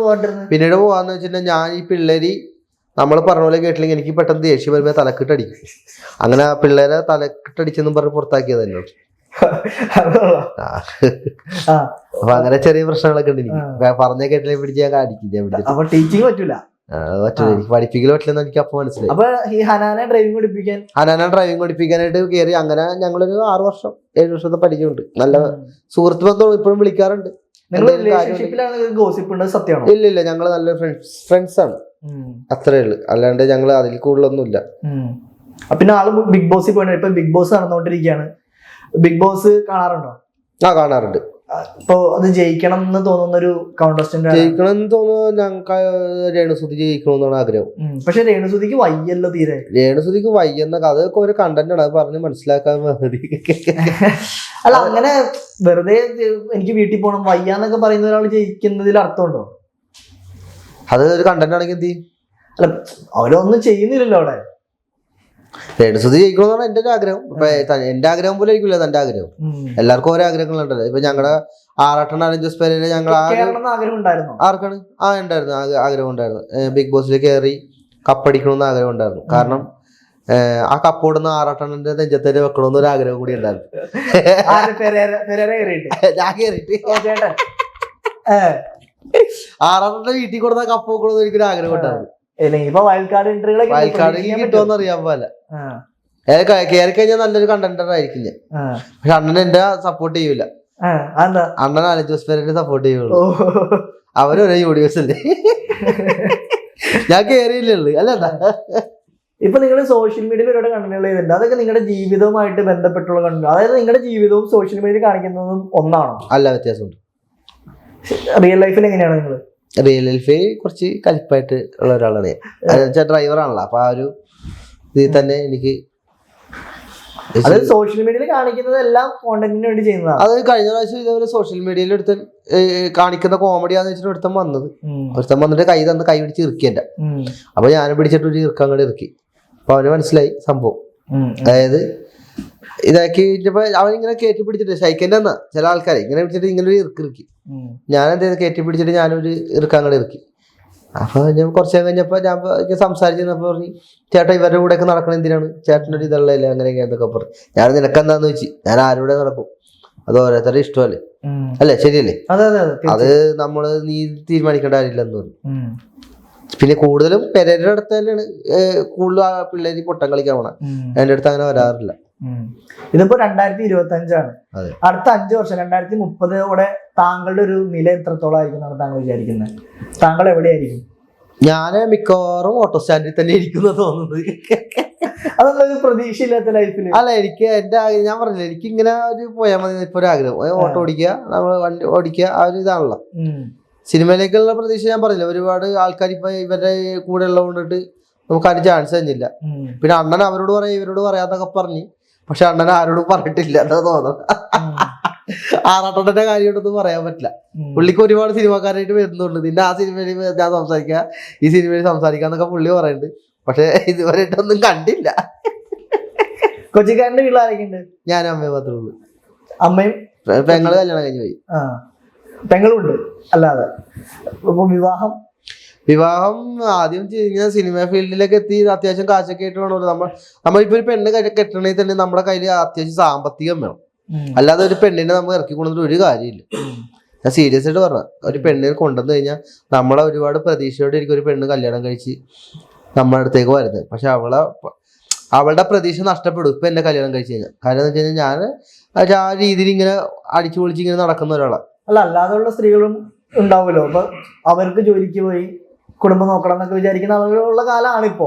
പിന്നീട് പോവാന്ന് വെച്ചിട്ടുണ്ടെങ്കിൽ ഞാൻ ഈ പിള്ളേര് നമ്മൾ പറഞ്ഞ പോലെ കേട്ടില്ലെങ്കിൽ എനിക്ക് പെട്ടെന്ന് ദേഷ്യം വരുമ്പോൾ തലക്കിട്ടടിക്കും. അങ്ങനെ പിള്ളേരെ തലക്കിട്ടടിച്ചെന്നും പറഞ്ഞ് പുറത്താക്കിയതല്ലോ. അപ്പൊ അങ്ങനെ ചെറിയ പ്രശ്നങ്ങളൊക്കെ ഉണ്ട് എനിക്ക്. പറഞ്ഞ കേട്ടില്ലെങ്കിൽ പിടിച്ച് ഞാൻ കാണിക്കും. ടീച്ചിങ് പറ്റൂല, എനിക്ക് പഠിപ്പിക്കൽ പറ്റില്ലെന്ന് എനിക്ക് അപ്പൊ മനസ്സിലായി. അപ്പൊ ഈ ഹനാനെ ഡ്രൈവിംഗ് പഠിപ്പിക്കാനായിട്ട് കയറി. അങ്ങനെ ഞങ്ങളൊരു 6 വർഷം 7 വർഷത്തെ പരിചയമുണ്ട്. നല്ല സുഹൃത്ത് ബന്ധം ഇപ്പോഴും വിളിക്കാറുണ്ട്. ഇല്ല, ഞങ്ങള് നല്ല ഫ്രണ്ട്സ് ആണ്, അത്രേ ഉള്ളു. അല്ലാണ്ട് ഞങ്ങള് അതിൽ കൂടുതലൊന്നുമില്ല. പിന്നെ ആള് ബിഗ് ബോസിൽ പോയിട്ട് ഇപ്പൊ ബിഗ് ബോസ് നടന്നുകൊണ്ടിരിക്കുകയാണ്. ബിഗ് ബോസ് കാണാറുണ്ടോ? കാണാറുണ്ട്. ഇപ്പൊ അത് ജയിക്കണം എന്ന് തോന്നുന്ന ഒരു കോണ്ടസ്റ്റന്റ്, ജയിക്കണം എന്ന് തോന്നുന്നു ഞങ്ങൾക്ക് രേണുസുതി ജയിക്കണമെന്നാണ് ആഗ്രഹം. പക്ഷെ രേണുസുതിക്ക് വയ്യല്ലോ തീരെ. രേണുസുതിക്ക് വയ്യെന്ന അതൊക്കെ ഒരു കണ്ടന്റ് ആണ്, അത് പറഞ്ഞ് മനസ്സിലാക്കാൻ മതി. അല്ല, അങ്ങനെ വെറുതെ എനിക്ക് വീട്ടിൽ പോകണം വയ്യാന്നൊക്കെ പറയുന്ന ഒരാൾ ജയിക്കുന്നതിൽ അർത്ഥമുണ്ടോ? അത് ഒരു കണ്ടന്റ് ആണെങ്കിൽ എന്ത് ചെയ്യും? അല്ല, അവരൊന്നും ചെയ്യുന്നില്ലല്ലോ അവിടെ. രേണുസുതി ജയിക്കണമെന്നാണ് എന്റെ ഒരു ആഗ്രഹം. ഇപ്പൊ എന്റെ ആഗ്രഹം പോലെ ആയിരിക്കില്ല തന്റെ ആഗ്രഹം. എല്ലാവർക്കും ഓരോ ആഗ്രഹങ്ങളുണ്ടല്ലോ. ഇപ്പൊ ഞങ്ങളുടെ ആറാട്ടൻ അലഞ്ചസ് പേരെ ഞങ്ങൾ ആഗ്രഹം ഉണ്ടായിരുന്നു. ആർക്കാണ്? ഉണ്ടായിരുന്നു, ആഗ്രഹം ഉണ്ടായിരുന്നു. ബിഗ് ബോസിൽ കയറി കപ്പടിക്കണമെന്ന് ആഗ്രഹം ഉണ്ടായിരുന്നു. കാരണം ആ കപ്പോടുന്ന ആറാട്ടണ്ണന്റെ നെഞ്ചത്തേര് വെക്കണമെന്ന് ഒരു ആഗ്രഹം കൂടി ഉണ്ടായിരുന്നു. ഞാൻ കേറിയിട്ട് ആറാട്ടന്റെ വീട്ടിൽ കൊടുത്ത കപ്പ് വെക്കണമെന്ന് എനിക്കൊരു ആഗ്രഹം ഉണ്ടായിരുന്നു. വയൽക്കാട് കിട്ടുമെന്ന് അറിയാൻ പോലെ കയറി കഴിഞ്ഞാൽ നല്ലൊരു കണ്ടന്റർ ആയിരിക്കും ഞാൻ. പക്ഷെ അണ്ണൻ എന്റെ സപ്പോർട്ട് ചെയ്യൂല. അണ്ണൻ അലഞ്ചസ് പേരെ സപ്പോർട്ട് ചെയ്യുള്ളൂ. അവരൊരേ യൂണിവേഴ്സ് അല്ലേ. ഞാൻ കേറിയില്ലുള്ളു അല്ല. ഇപ്പൊ നിങ്ങൾ സോഷ്യൽ മീഡിയയിൽ ഒരുപാട് കണ്ടന്റുകൾ ചെയ്തിട്ടുണ്ട്. അതൊക്കെ നിങ്ങളുടെ ജീവിതവുമായിട്ട് ബന്ധപ്പെട്ടുള്ള കണ്ടന്റ്, അതായത് നിങ്ങളുടെ ജീവിതവും സോഷ്യൽ മീഡിയയിൽ കാണിക്കുന്നതും ഒന്നാണോ? അല്ല, വ്യത്യാസമുണ്ട്. റിയൽ ലൈഫിൽ എങ്ങനെയാണ് നിങ്ങൾ? റിയൽ ലൈഫിൽ കുറച്ച് കലിപ്പായിട്ട് ഉള്ള ഒരാളാണ് ഞാൻ. അതെന്നുവെച്ചാൽ ഡ്രൈവറാണല്ലോ. അപ്പൊ ആ ഒരു ഇതിൽ തന്നെ എനിക്ക് സോഷ്യൽ മീഡിയയിൽ കാണിക്കുന്നത് എല്ലാം കോണ്ടന്റിന് വേണ്ടി ചെയ്യുന്നതാണ്. അത് കഴിഞ്ഞ പ്രാവശ്യം ഇതേപോലെ സോഷ്യൽ മീഡിയയിൽ എടുത്ത് കാണിക്കുന്ന കോമഡിയാന്ന് വെച്ചിട്ട് ഒരുത്തം വന്നത്. ഒരുത്തം വന്നിട്ട് കൈ പിടിച്ച് ഇറുക്കിയല്ല. അപ്പൊ ഞാൻ പിടിച്ചിട്ട് ഒരു ഇറുക്കം അങ്ങോട്ട് ഇറുക്കി. അപ്പൊ അവന് മനസ്സിലായി സംഭവം. അതായത് ഇതാക്കി അവനിങ്ങനെ കയറ്റി പിടിച്ചിട്ട് ഷൈക്കൻ്റെ എന്നാ ചില ആൾക്കാരെ ഇങ്ങനെ പിടിച്ചിട്ട് ഇങ്ങനെ ഒരു ഇറുക്കി. ഞാൻ എന്ത് ചെയ്ത് കയറ്റി പിടിച്ചിട്ട് ഞാനൊരു ഇറുക്കം അങ്ങോട്ട് ഇറുക്കി. അപ്പൊ ഞാൻ കുറച്ച് കഴിഞ്ഞപ്പോ ഞാൻ സംസാരിച്ചപ്പോ പറഞ്ഞു, ചേട്ടാ ഇവരുടെ കൂടെ ഒക്കെ നടക്കണം എന്തിനാണ്, ചേട്ടനൊരു ഇതുള്ളതല്ലേ അങ്ങനെയൊക്കെ എന്തൊക്കെ പറഞ്ഞു. ഞാൻ നിനക്കെന്താന്ന് വെച്ച്, ഞാൻ ആരുടെ നടക്കും, അത് ഓരോരുത്തരുടെ ഇഷ്ടമല്ലേ, അല്ലേ, ശരിയല്ലേ? അത് നമ്മള് നീ തീരുമാനിക്കേണ്ട കാര്യമില്ലെന്ന് പറഞ്ഞു. പിന്നെ കൂടുതലും പെരയുടെ അടുത്ത് തന്നെയാണ് കൂടുതൽ പിള്ളേര് പൊട്ടം കളിക്കാൻ പോണ. എന്റെ അടുത്ത് അങ്ങനെ വരാറില്ല. ഇതിപ്പോ 2025 അടുത്ത 5 വർഷം 2030 താങ്കളുടെ ഒരു നില എത്രത്തോളം ആയിരിക്കും താങ്കൾ വിചാരിക്കുന്നത്? താങ്കൾ എവിടെയായിരിക്കും? ഞാന് മിക്കവാറും ഓട്ടോ സ്റ്റാൻഡിൽ തന്നെ ഇരിക്കുന്ന തോന്നുന്നത്. അതൊന്നും പ്രതീക്ഷയില്ലാത്ത ലൈഫിൽ. അല്ല, എനിക്ക് എന്റെ ഞാൻ പറഞ്ഞില്ല, എനിക്ക് ഇങ്ങനെ ഒരു പോയാൽ മതി ഇപ്പൊ ഒരു ആഗ്രഹം. ഓട്ടോ ഓടിക്കുക, നമ്മള് വണ്ടി ഓടിക്കുക, ആ ഒരു ഇതാണല്ലോ. സിനിമയിലേക്കുള്ള പ്രതീക്ഷ ഞാൻ പറഞ്ഞില്ല. ഒരുപാട് ആൾക്കാർ ഇപ്പൊ ഇവരുടെ കൂടെ ഉള്ളത് കൊണ്ടിട്ട് നമുക്ക് അതിന് ചാൻസ് തന്നില്ല. പിന്നെ അണ്ണൻ അവരോട് പറയാം ഇവരോട് പറയാന്നൊക്കെ പറഞ്ഞ്, പക്ഷെ അണ്ണൻ ആരോടും പറഞ്ഞിട്ടില്ല എന്നാ തോന്നുന്നു. ആറാട്ടന്റെ കാര്യമായിട്ടൊന്നും പറയാൻ പറ്റില്ല. പുള്ളിക്ക് ഒരുപാട് സിനിമാക്കാരായിട്ട് വരുന്നുണ്ട്. നിന്റെ ആ സിനിമയിൽ ഞാൻ സംസാരിക്കുക, ഈ സിനിമയിൽ സംസാരിക്കാന്നൊക്കെ പുള്ളി പറയുന്നുണ്ട്. പക്ഷെ ഇതുവരെയായിട്ടൊന്നും കണ്ടില്ല. കൊച്ചിക്കാരന്റെ വീട്ടിൽ ആരൊക്കെയുണ്ട്? ഞാനും അമ്മയും മാത്രമേ ഉള്ളൂ. അമ്മയും പെങ്ങള് കല്യാണം കഴിഞ്ഞ് പോയി. പെങ്ങളുണ്ട്. അല്ലാതെ വിവാഹം ആദ്യം ഇങ്ങനെ സിനിമ ഫീൽഡിലേക്ക് എത്തി അത്യാവശ്യം കാശൊക്കെ ആയിട്ട് വേണം. നമ്മളിപ്പോ ഒരു പെണ്ണ് കെട്ടണമെങ്കിൽ തന്നെ നമ്മുടെ കയ്യിൽ അത്യാവശ്യം സാമ്പത്തികം വേണം. അല്ലാതെ ഒരു പെണ്ണിനെ നമ്മൾ ഇറക്കി കൊണ്ടുവന്നിട്ട് ഒരു കാര്യമില്ല. ഞാൻ സീരിയസ് ആയിട്ട് പറഞ്ഞ, ഒരു പെണ്ണിനെ കൊണ്ടുവന്നു കഴിഞ്ഞാൽ നമ്മളെ ഒരുപാട് പ്രതീക്ഷയോടെ ഇരിക്കും ഒരു പെണ്ണ് കല്യാണം കഴിച്ച് നമ്മുടെ അടുത്തേക്ക് വരുന്നത്. പക്ഷെ അവളുടെ പ്രതീക്ഷ നഷ്ടപ്പെടും ഇപ്പൊ എന്നെ കല്യാണം കഴിച്ച് കഴിഞ്ഞാൽ. കാരണം എന്ന് വെച്ച് കഴിഞ്ഞാൽ ഞാൻ ആ രീതിയിൽ ഇങ്ങനെ അടിച്ചു പൊളിച്ച് ഇങ്ങനെ നടക്കുന്ന ഒരാളാണ്. അല്ലാതെയുള്ള സ്ത്രീകളും ഉണ്ടാവുമല്ലോ. അപ്പൊ അവർക്ക് ജോലിക്ക് പോയി കുടുംബം നോക്കണം എന്നൊക്കെ വിചാരിക്കുന്ന ആളുകളുള്ള കാലമാണ് ഇപ്പോ.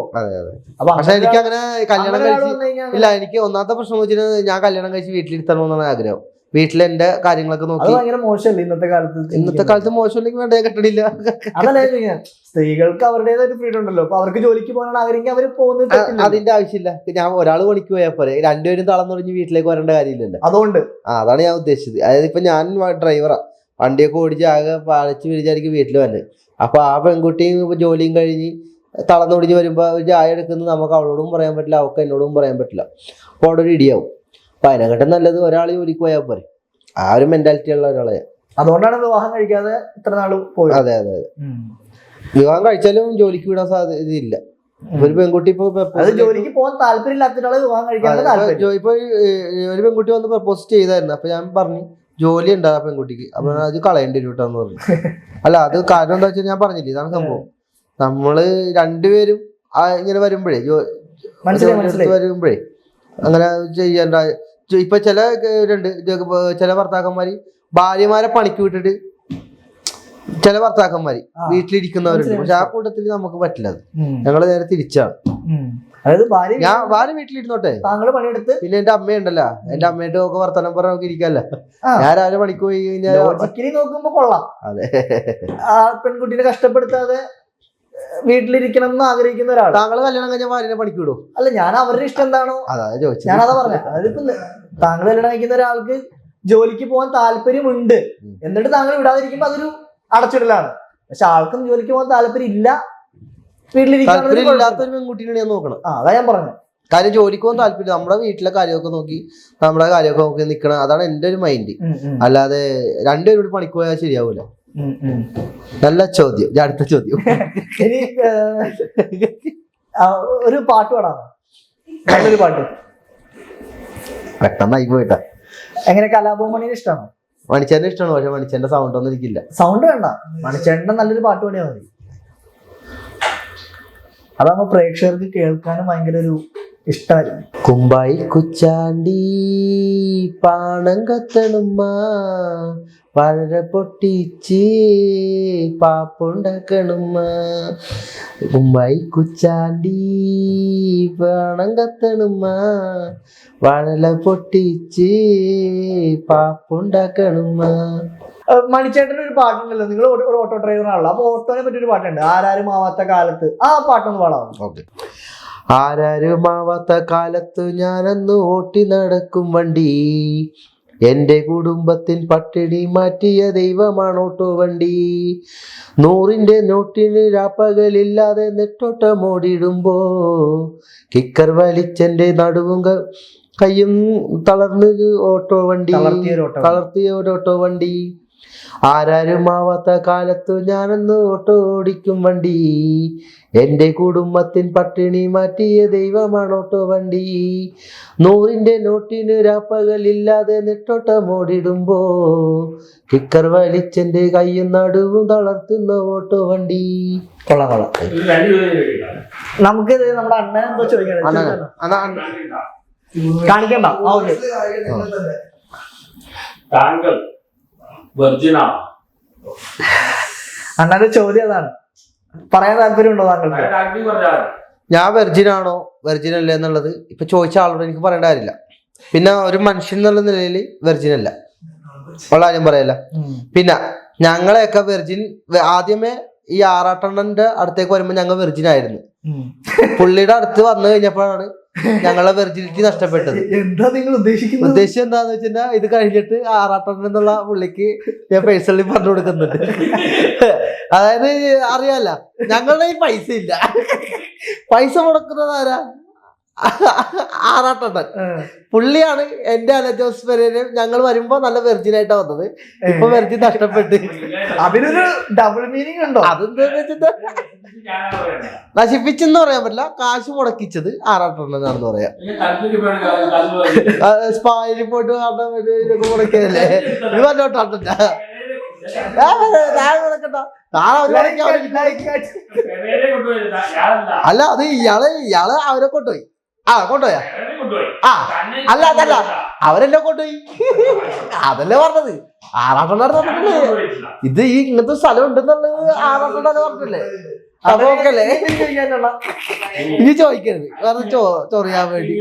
പക്ഷെ എനിക്ക് അങ്ങനെ കല്യാണം കഴിച്ച് ഇല്ല. എനിക്ക് ഒന്നാമത്തെ പ്രശ്നം എന്ന് വെച്ചാൽ ഞാൻ കല്യാണം കഴിച്ച് വീട്ടിലിരുത്തണമെന്നാണ് ആഗ്രഹം. വീട്ടിലെ എന്റെ കാര്യങ്ങളൊക്കെ അത് നോക്കി. ഭയങ്കര മോശമല്ലേ ഇന്നത്തെ കാലത്ത്? മോശമില്ലെങ്കിൽ വേണ്ട, കെട്ടണില്ല. അതല്ല ചോദിക്കാൻ, സ്ത്രീകൾക്ക് അവരുടേതായ ഫ്രീഡം ഉണ്ടല്ലോ. അപ്പൊ അവർക്ക് ജോലിക്ക് പോകാനാണ് ആഗ്രഹിക്കുക, അവർ പോകുന്നത്. അതിന്റെ ആവശ്യമില്ല. ഞാൻ ഒരാൾ പണിക്ക് പോയാൽ പോലെ രണ്ടുപേരും തളർന്നൊടിഞ്ഞ് വീട്ടിലേക്ക് വരേണ്ട കാര്യമില്ലല്ലോ. അതുകൊണ്ട് അതാണ് ഞാൻ ഉദ്ദേശിച്ചത്. അതായത് ഇപ്പൊ ഞാൻ ഡ്രൈവറാ, വണ്ടിയൊക്കെ ഓടിച്ച് ആകെ പാലിച്ച് വിളിച്ചായിരിക്കും വീട്ടിൽ വന്നത്. അപ്പൊ ആ പെൺകുട്ടിയും ഇപ്പൊ ജോലിയും കഴിഞ്ഞ് തളർന്നൊടിഞ്ഞ് വരുമ്പോ ഒരു ചായ എടുക്കുന്നത് നമുക്ക് അവളോടും പറയാൻ പറ്റില്ല, അവൾക്ക് എന്നോടും പറയാൻ പറ്റില്ല. അപ്പൊ അവിടെ ഒരു ഇടിയാവും. അപ്പൊ അതിനെക്കാട്ടും നല്ലത് ഒരാൾ ജോലിക്ക് പോയാൽ പോരെ. ആ ഒരു മെന്റാലിറ്റി ഉള്ള ഒരാളെ. അതുകൊണ്ടാണ് വിവാഹം കഴിക്കാതെ ഇത്ര നാളും പോയി. അതെ അതെ അതെ. വിവാഹം കഴിച്ചാലും ജോലിക്ക് വിടാൻ സാധ്യതയില്ല. ഒരു പെൺകുട്ടി ഇപ്പൊ ജോലിക്ക് പോകാൻ താല്പര്യമില്ലാത്ത ഒരാളെ വിവാഹം കഴിക്കാൻ ഇപ്പൊ ഒരു പെൺകുട്ടി വന്ന് പ്രപ്പോസ് ചെയ്തായിരുന്നു. അപ്പൊ ഞാൻ പറഞ്ഞു ജോലി ഉണ്ട് ആ പെൺകുട്ടിക്ക്, അപ്പൊ അത് കളയേണ്ടി വരും കേട്ടോ പറഞ്ഞു. അല്ല അത് കാരണം എന്താ വെച്ചാൽ ഞാൻ പറഞ്ഞില്ലേ, ഇതാണ് സംഭവം. നമ്മള് രണ്ടുപേരും ഇങ്ങനെ വരുമ്പോഴേ വരുമ്പോഴേ അങ്ങനെ ചെയ്യണ്ട. ഇപ്പൊ ചില ഭർത്താക്കന്മാര് ഭാര്യമാരെ പണിക്ക് വിട്ടിട്ട് ചില ഭർത്താക്കന്മാര് വീട്ടിലിരിക്കുന്നവരുണ്ട്. പക്ഷെ ആ കൂട്ടത്തിൽ നമുക്ക് പറ്റില്ല. അത് ഞങ്ങള് നേരെ തിരിച്ചാണ്. അതായത് ഭാര്യ വീട്ടിലിരുന്നോട്ടെ, താങ്കള് പണിയെടുത്ത്. പിന്നെ എന്റെ അമ്മയുണ്ടല്ലോ, എന്റെ അമ്മയായിട്ട് ഒക്കെ വർത്തമാനം പറഞ്ഞ നമുക്ക് ഇരിക്കല്ല. ഞാൻ രാവിലെ പണിക്ക് പോയി കഴിഞ്ഞാൽ നോക്കുമ്പോ കൊള്ളാം. അതെ, ആ പെൺകുട്ടീനെ കഷ്ടപ്പെടുത്താതെ വീട്ടിലിരിക്കണം എന്ന് ആഗ്രഹിക്കുന്ന ഒരാൾ. താങ്കൾ കല്യാണം കഴിഞ്ഞാൽ ഭാര്യനെ പണിക്ക് വിടും? അല്ല, ഞാൻ അവരുടെ ഇഷ്ടം എന്താണോ ഞാനതാ പറഞ്ഞത്. അതായത് ഇപ്പൊ താങ്കൾ കല്യാണം കഴിക്കുന്ന ഒരാൾക്ക് ജോലിക്ക് പോകാൻ താല്പര്യമുണ്ട്, എന്നിട്ട് താങ്കൾ വിടാതിരിക്കുമ്പോ അതൊരു അടച്ചിടലാണ്. പക്ഷെ ആൾക്കും ജോലിക്ക് പോകാൻ താല്പര്യം ഇല്ല, വീട്ടിലിരിക്കാത്തൊരു പെൺകുട്ടീനെ ഞാൻ നോക്കണം. അതാ ഞാൻ പറഞ്ഞത്. കാര്യം ജോലിക്ക് പോകാൻ താല്പര്യം, നമ്മുടെ വീട്ടിലെ കാര്യമൊക്കെ നോക്കി നമ്മുടെ കാര്യമൊക്കെ നോക്കി നിക്കണം. അതാണ് എന്റെ ഒരു മൈൻഡ്. അല്ലാതെ രണ്ടുപേരും കൂടി പണിക്ക് പോയാൽ ശരിയാവൂല. നല്ല ചോദ്യം. അടുത്ത ചോദ്യം. ഒരു പാട്ട് പാടാമോ? നല്ലൊരു പാട്ട്. പെട്ടെന്നായി പോയിട്ടാ. എങ്ങനെ, കലാഭവൻ മണിയെ ഇഷ്ടമാണോ? മണിച്ചേന്റെ ഇഷ്ടമാണ്, പക്ഷെ മണിച്ചേന്റെ സൗണ്ട് ഒന്നും എനിക്കില്ല. സൗണ്ട് വേണ്ട, മണിച്ചേട്ടന്റെ നല്ലൊരു പാട്ട് പാടിയാൽ മതി. അതാകുമ്പോ പ്രേക്ഷകർക്ക് കേൾക്കാനും ഭയങ്കര ഒരു ഇഷ്ടമായിരുന്നു. കുമ്പായി കുച്ചാണ്ടി പാണം കത്തണുമ്മ വളരെ പൊട്ടിച്ച് പാപ്പുണ്ടാക്കണുമ്മ. കുമ്പായി കുച്ചാണ്ടി പാണം കത്തണുമ്മ വളരെ പൊട്ടിച്ച് പാപ്പുണ്ടാക്കണുമ്മ. മണിച്ചേട്ടൻ്റെ ഒരു പാട്ടുണ്ടല്ലോ, നിങ്ങൾ ഒരു ഓട്ടോ ഡ്രൈവറാണല്ലോ, അപ്പൊ ഓട്ടോനെ പറ്റിയൊരു പാട്ടുണ്ട്, ആരാരും ആവാത്ത കാലത്ത്. ആ പാട്ടൊന്ന് പാടാമോ? ഓക്കെ. ആരാരുമാവാത്ത കാലത്ത് ഞാനന്ന് ഓട്ടി നടക്കും വണ്ടി, എന്റെ കുടുംബത്തിൻ പട്ടിണി മാറ്റിയ ദൈവമാണ് ഓട്ടോ വണ്ടി. 100 നോട്ടിന് രാപ്പകലില്ലാതെ നെട്ടോട്ടമോടിടുമ്പോ കിക്കർ വലിച്ചെന്റെ നടുവും കയ്യും തളർന്ന് ഓട്ടോ വണ്ടി, തളർത്തിയ ഒരു ഓട്ടോ വണ്ടി. ആരാരുമാവാത്ത കാലത്തു ഞാനന്ന് ഓട്ടോ ഓടിക്കും വണ്ടി, എന്റെ കുടുംബത്തിൻ പട്ടിണി മാറ്റിയ ദൈവമാണ് ഓട്ടോ വണ്ടി. 100 നോട്ടിന് രാപ്പകലില്ലാതെ നെട്ടോട്ടമോടിടുമ്പോ കിക്കർ വലിച്ചെന്റെ കയ്യും നടുവും തളർത്തുന്ന ഓട്ടോ വണ്ടി. കൊള്ളാം കൊള്ളാം. നമുക്ക് നമ്മുടെ അണ്ണൻ എന്തോ ചോദിക്കണം, കാണിക്കണ്ട. താങ്കൾ വെർജിനാണോ? അണ്ണന്റെ ചോദ്യം അതാണ്. പറയാൻ താല്പര്യമുണ്ടോ താങ്കൾക്ക്? ഞാൻ വെർജിനാണോ വെർജിൻ അല്ലേ എന്നുള്ളത് ഇപ്പൊ ചോദിച്ച ആളോട് എനിക്ക് പറയേണ്ട കാര്യമില്ല. പിന്നെ ഒരു മനുഷ്യൻ എന്നുള്ള നിലയിൽ വെർജിൻ അല്ല, ഉള്ള കാര്യം പറയല്ല. പിന്നെ ഞങ്ങളെയൊക്കെ വെർജിൻ ആദ്യമേ ഈ ആറാട്ടണ്ണന്റെ അടുത്തേക്ക് വരുമ്പോ ഞങ്ങൾ വെർജിൻ ആയിരുന്നു. പുള്ളിയുടെ അടുത്ത് വന്നു കഴിഞ്ഞപ്പോഴാണ് ഞങ്ങളെ വെർജിനിറ്റി നഷ്ടപ്പെട്ടത്. എന്താ നിങ്ങൾ ഉദ്ദേശിക്കുന്നത്? ഉദ്ദേശം എന്താന്ന് വെച്ചാൽ ഇത് കഴിഞ്ഞിട്ട് ആറാട്ടണ്ണൻ എന്നുള്ള പുള്ളിക്ക് ഞാൻ പേഴ്സണലി പറഞ്ഞു കൊടുക്കുന്നുണ്ട്. അതായത് അറിയാല്ല, ഞങ്ങളുടെ ഈ പൈസ ഇല്ല, പൈസ മുടക്കുന്നത് ആരാ? ആറാട്ടണ്ണൻ. പുള്ളിയാണ് എന്റെ അലജോസ് പെരേര. ഞങ്ങൾ വരുമ്പോ നല്ല വെർജിനായിട്ടാ വന്നത്, ഇപ്പൊ വെർജിൻ നഷ്ടപ്പെട്ട്. അതിനൊരു ഡബിൾ മീനിങ് ഉണ്ടോ? അതെന്താന്ന് വെച്ചിട്ട് നശിപ്പിച്ചെന്ന് പറയാൻ പറ്റില്ല, കാശ് മുടക്കിച്ചത് ആറാട്ടണ്ണനാണെന്ന് പറയാം. സ്പായിൽ പോയിട്ട് ഇതൊക്കെ മുടക്കിയതല്ലേ ഇത് പറഞ്ഞോട്ടാട്ടല്ല. അല്ല, അത് ഇയാള് അവരെ കൊണ്ടുപോയി. കൊണ്ടുപോയാ? അല്ല അതല്ല, അവരെന്നെ കൊണ്ടുപോയി. അതല്ലേ പറഞ്ഞത്. ആറാട്ടണ്ണ ഇത് ഈ ഇങ്ങനത്തെ സ്ഥലം ഉണ്ടെന്നുള്ളത് ആറാട്ടണ്ണ പറഞ്ഞില്ലേ? അപ്പൊ ഓക്കല്ലേ, ഇനി ചോദിക്കരുത്, വേറെ ചൊറിയാൻ വേണ്ടി.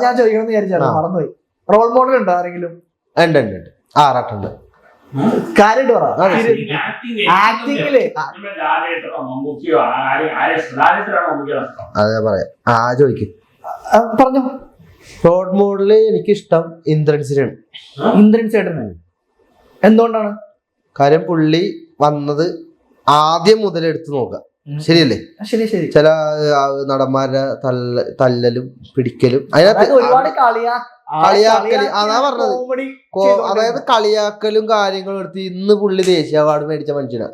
ഞാൻ ചോദിക്കണമെന്ന് വിചാരിച്ചാണ്, മറന്നുപോയി. റോൾ മോഡൽ ഉണ്ടോ ആരെങ്കിലും? ഉണ്ട് ഉണ്ട് ഉണ്ട്, ആറാട്ടുണ്ട്. കാര്യമായിട്ട് പറ. ആക്ടിങ്ങില് അതെ പറയാം. ചോദിക്കും പറഞ്ഞു. റോൾ മോഡല് എനിക്കിഷ്ടം ഇന്ദ്രൻസിനാണ്. ഇന്ദ്രൻ ചേട്ടനാണ്. എന്തുകൊണ്ടാണ്? കാര്യം പുള്ളി വന്നത് ആദ്യം മുതൽ എടുത്തു നോക്കാം, ശരിയല്ലേ? ശരി ശരി. ചില നടന്മാരുടെ തല്ലലും പിടിക്കലും ഒരുപാട് കളിയാക്കല്, അതാ പറഞ്ഞത്. അതായത് കളിയാക്കലും കാര്യങ്ങളും എടുത്ത് ഇന്ന് പുള്ളി ദേശീയ അവാർഡ് മേടിച്ച മനുഷ്യനാ.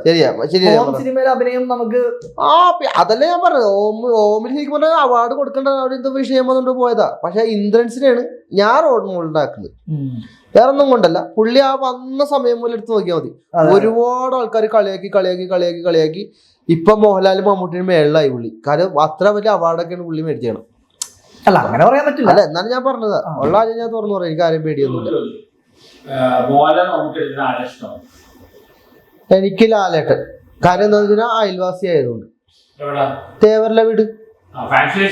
ശരിയാ ശരിയാ. സിനിമയിലെ അഭിനയം നമുക്ക് അതല്ലേ ഞാൻ പറഞ്ഞത്. ഓമിന് ശരിക്കും പറഞ്ഞാൽ അവാർഡ് കൊടുക്കേണ്ട എന്തോ വിഷയം വന്നുകൊണ്ട് പോയതാ. പക്ഷെ ഇന്ദ്രൻസിനെയാണ് ഞാൻ റോൾ മോഡലാക്കുന്നത്. വേറെ ഒന്നും കൊണ്ടല്ല, പുള്ളി ആ വന്ന സമയം പോലെ എടുത്ത് നോക്കിയാൽ മതി. ഒരുപാട് ആൾക്കാർ കളിയാക്കി ഇപ്പൊ മോഹൻലാലും മമ്മൂട്ടിനും മേളിലായി പുള്ളി. കാര്യം അത്ര വലിയ അവാർഡൊക്കെയാണ് പുള്ളി മേടിച്ചത്. അല്ല അങ്ങനെ പറയാൻ പറ്റില്ല. അല്ല എന്നാലും ഞാൻ പറഞ്ഞതാ, ഉള്ള കാര്യം ഞാൻ തുറന്നു പറയാം. എനിക്ക് ആരും പേടിയൊന്നുമില്ല. എനിക്ക് ലാലേട്ടൻ. കാര്യം എന്താണെന്ന് വെച്ചാൽ അയൽവാസി ആയതുകൊണ്ട്. തേവരിലെ വീട് ഫാൻസിന്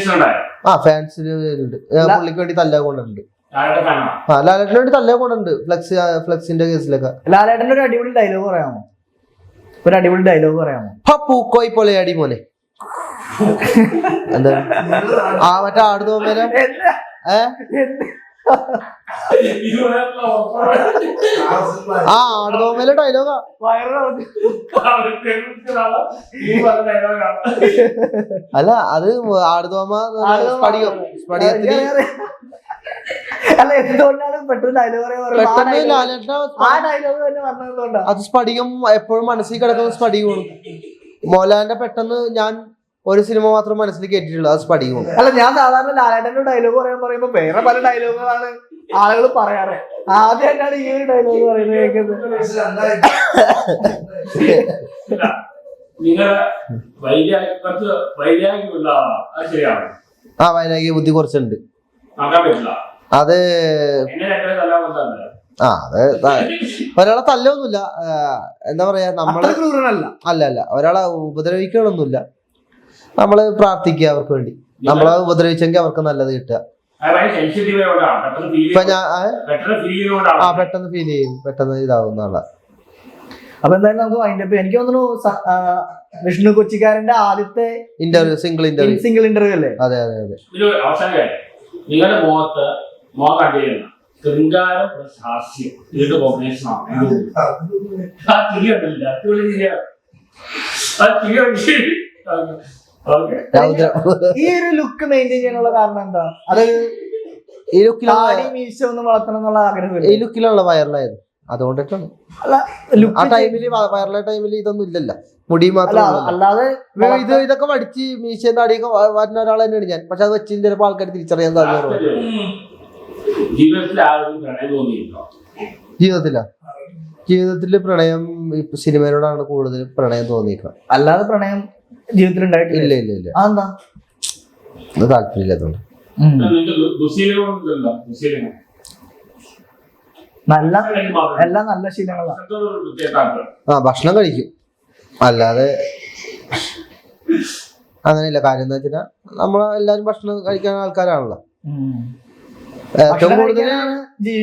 ഉണ്ട്. പുള്ളിക്ക് വേണ്ടി തല്ലാ കൊണ്ടുണ്ട്. ലാലേട്ടന് വേണ്ടി തല്ലാ കൊണ്ടുണ്ട് ഫ്ലെക്സിന്റെ കേസിലൊക്കെ. ലാലേട്ടന്റെ ഒരു അടിപൊളി ഡയലോഗ് പറയാമോ? ഒരു അടിപൊളി ഡയലോഗ് പറയാമോ? പൂക്കോയി പൊളയാടി മോനെ. എന്താ മറ്റേ ആടുതോമേല ആടുതോമേലെ ഡയലോഗാ. അല്ല അത് ആടുതോമ സ്പടികത്തില്. അല്ല എന്തുകൊണ്ടാണ് പെട്ടെന്ന് ഡയലോഗ് അത് സ്പടികം എപ്പോഴും മനസ്സിൽ കിടക്കുന്ന സ്പടികമാണ്. മോഹൻലാലിന്റെ പെട്ടെന്ന് ഞാൻ ഒരു സിനിമ മാത്രം മനസ്സിൽ കേട്ടിട്ടുള്ളൂ, അത് സ്പടികമാണ്. അല്ല ഞാൻ സാധാരണ ലാലേട്ടന്റെ ഡയലോഗ് പറയുമ്പോ വേറെ പല ഡയലോഗുകളാണ് ആളുകൾ പറയാറ്. ആദ്യമായിട്ടാണ് ഈ ഒരു ഡയലോഗ് പറയുന്നത് കേൾക്കുന്നത്. വൈരാഗ്യ ബുദ്ധി കുറച്ചുണ്ട്. അത് ഒരാളെ തല്ലൊന്നുമില്ല. എന്താ പറയാ, നമ്മള് അല്ല ഒരാളെ ഉപദ്രവിക്കണമൊന്നുമില്ല. നമ്മള് പ്രാർത്ഥിക്കുക അവർക്ക് വേണ്ടി. നമ്മളെ ഉപദ്രവിച്ചെങ്കിൽ അവർക്ക് നല്ലത് കിട്ടുക. ഇപ്പൊ ഞാൻ പെട്ടെന്ന് ഫീൽ ചെയ്യും, പെട്ടെന്ന് ഇതാവുന്ന ആളാ. അപ്പൊ എന്തായാലും നമുക്ക് വൈൻഡപ്പ്. എനിക്ക് തോന്നുന്നു വിഷ്ണു കൊച്ചിക്കാരന്റെ ആദ്യത്തെ സിംഗിൾ ഇന്റർവ്യൂ അല്ലേ? അതെ. നിങ്ങളുടെ മോൻ കണ്ടിരുന്ന ശൃംഗാരം പ്ലസ് ഹാസ്യം ഇത് കോമ്പിനേഷനാണ്. ഈ ഒരു ലുക്ക് മെയിൻറ്റെയിൻ ചെയ്യാനുള്ള കാരണം എന്താ? അത് ഈ മീശ ഒന്നും വളർത്തണം എന്നുള്ള ആഗ്രഹം ഈ ലുക്കിലുള്ള വൈറലായത് അതുകൊണ്ടിട്ടാണ്. ആ ടൈമില് വൈറലായ ടൈമില് ഇതൊന്നും ഇല്ലല്ലോ, മുടി മാത്രം. അല്ലാതെ ഇതൊക്കെ വടിച്ച് മീശ താടിയൊക്കെ വരുന്ന ഒരാൾ തന്നെയാണ് ഞാൻ. പക്ഷെ അത് വെച്ച് ചിലപ്പോ ആൾക്കാർ തിരിച്ചറിയാൻ സാധ്യത. ജീവിതത്തില് പ്രണയം സിനിമയോടാണ് കൂടുതൽ പ്രണയം തോന്നിയേക്കാം. അല്ലാതെ പ്രണയം ജീവിതത്തിൽ ഉണ്ടായിട്ടില്ല. ഇല്ല. താല്പര്യമില്ലാത്തോണ്ട്. എല്ലാം നല്ല ശീലങ്ങളാണ്. ഭക്ഷണം കഴിക്കും, അല്ലാതെ അങ്ങനെയില്ല. കാര്യം എന്താ വെച്ചാൽ നമ്മളെല്ലാരും ഭക്ഷണം കഴിക്കാൻ ആൾക്കാരാണല്ലോ.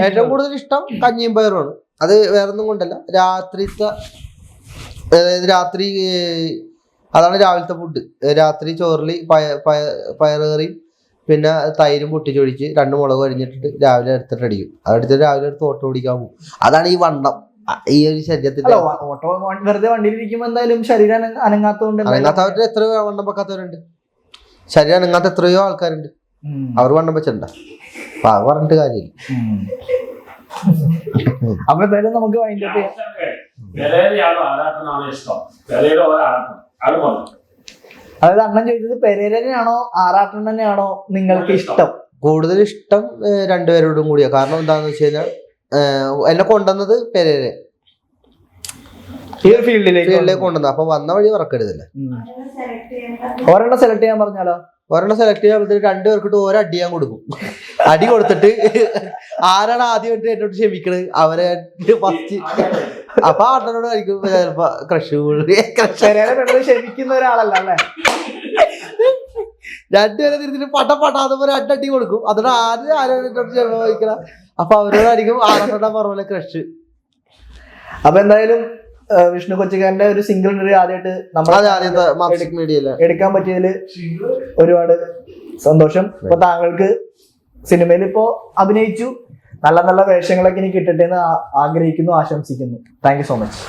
ഏറ്റവും കൂടുതൽ ഇഷ്ടം കഞ്ഞിയും പയറുമാണ്. അത് വേറൊന്നും കൊണ്ടല്ല, രാത്രി അതാണ് രാവിലത്തെ ഫുഡ്. രാത്രി ചോറില് പയറുകറിയും പിന്നെ തൈരും പൊട്ടിച്ചൊഴിച്ച് 2 മുളക് അരിഞ്ഞിട്ടിട്ട് രാവിലെ എടുത്തിട്ട് അടിക്കും. അതെടുത്തിട്ട് രാവിലെ എടുത്ത് ഓട്ടോ ഓടിക്കാൻ പോകും. അതാണ് ഈ വണ്ണം, ഈ ഒരു ശരീരത്തിന്റെ. വെറുതെ വണ്ടിയിലിരിക്കുമ്പോ എന്തായാലും ശരീരം അനങ്ങാത്തവരുടെ എത്രയോ വണ്ണം വെക്കാത്തവരുണ്ട്. ശരീരം അനങ്ങാത്ത എത്രയോ ആൾക്കാരുണ്ട്, അവർ വണ്ണം വെച്ചിട്ടുണ്ട. അപ്പൊ അത് പറഞ്ഞിട്ട് കാര്യമില്ല. അപ്പൊ എന്തായാലും നമുക്ക് അതായത് അണ്ണൻ ചോദിച്ചത് പെരേരനെയാണോ ആറാട്ടണ്ണനെയാണോ നിങ്ങൾക്ക് ഇഷ്ടം? കൂടുതൽ ഇഷ്ടം രണ്ടുപേരോടും കൂടിയാ. കാരണം എന്താന്ന് വെച്ച് കഴിഞ്ഞാൽ എന്നെ കൊണ്ടുവന്നത് പെരേര ഈ ഒരു ഫീൽഡിലേക്ക് കൊണ്ടുവന്നത്. അപ്പൊ വന്ന വഴി മറക്കരുതല്ലേ. ഒരെണ്ണം സെലക്ട് ചെയ്യാൻ പറഞ്ഞാലോ? ഒരെണ്ണം സെലക്ട് ചെയ്യാൻ 2 പേർക്കിട്ട് അടി ഞാൻ കൊടുക്കും. അടി കൊടുത്തിട്ട് ആരാണ് ആദ്യമായിട്ട് എന്നോട് ക്ഷമിക്കണത് അവരെ ഫസ്റ്റ്. അപ്പൊ ആട്ടനോട് കഴിക്കും ചിലപ്പോ ക്ഷമിക്കുന്ന ഒരാളല്ല അല്ലേ? രണ്ടുപേരെ തിരിച്ചിട്ട് പട്ടാന്ന് പോലെ അടി കൊടുക്കും. അതുകൊണ്ട് ആരോട് ചോദിക്കണം. അപ്പൊ അവരോടായിരിക്കും ആറാം പറഞ്ഞ ക്രഷ്. അപ്പൊ എന്തായാലും വിഷ്ണു കൊച്ചിക്കാരന്റെ ഒരു സിംഗിൾ ഇന്റർവ്യൂ ആദ്യമായിട്ട് നമ്മൾ എടുക്കാൻ പറ്റിയതിൽ ഒരുപാട് സന്തോഷം. ഇപ്പൊ താങ്കൾക്ക് സിനിമയിൽ ഇപ്പോ അഭിനയിച്ചു, നല്ല നല്ല വേഷങ്ങളൊക്കെ ഇനി കിട്ടട്ടെ എന്ന് ആഗ്രഹിക്കുന്നു, ആശംസിക്കുന്നു. Thank you so much.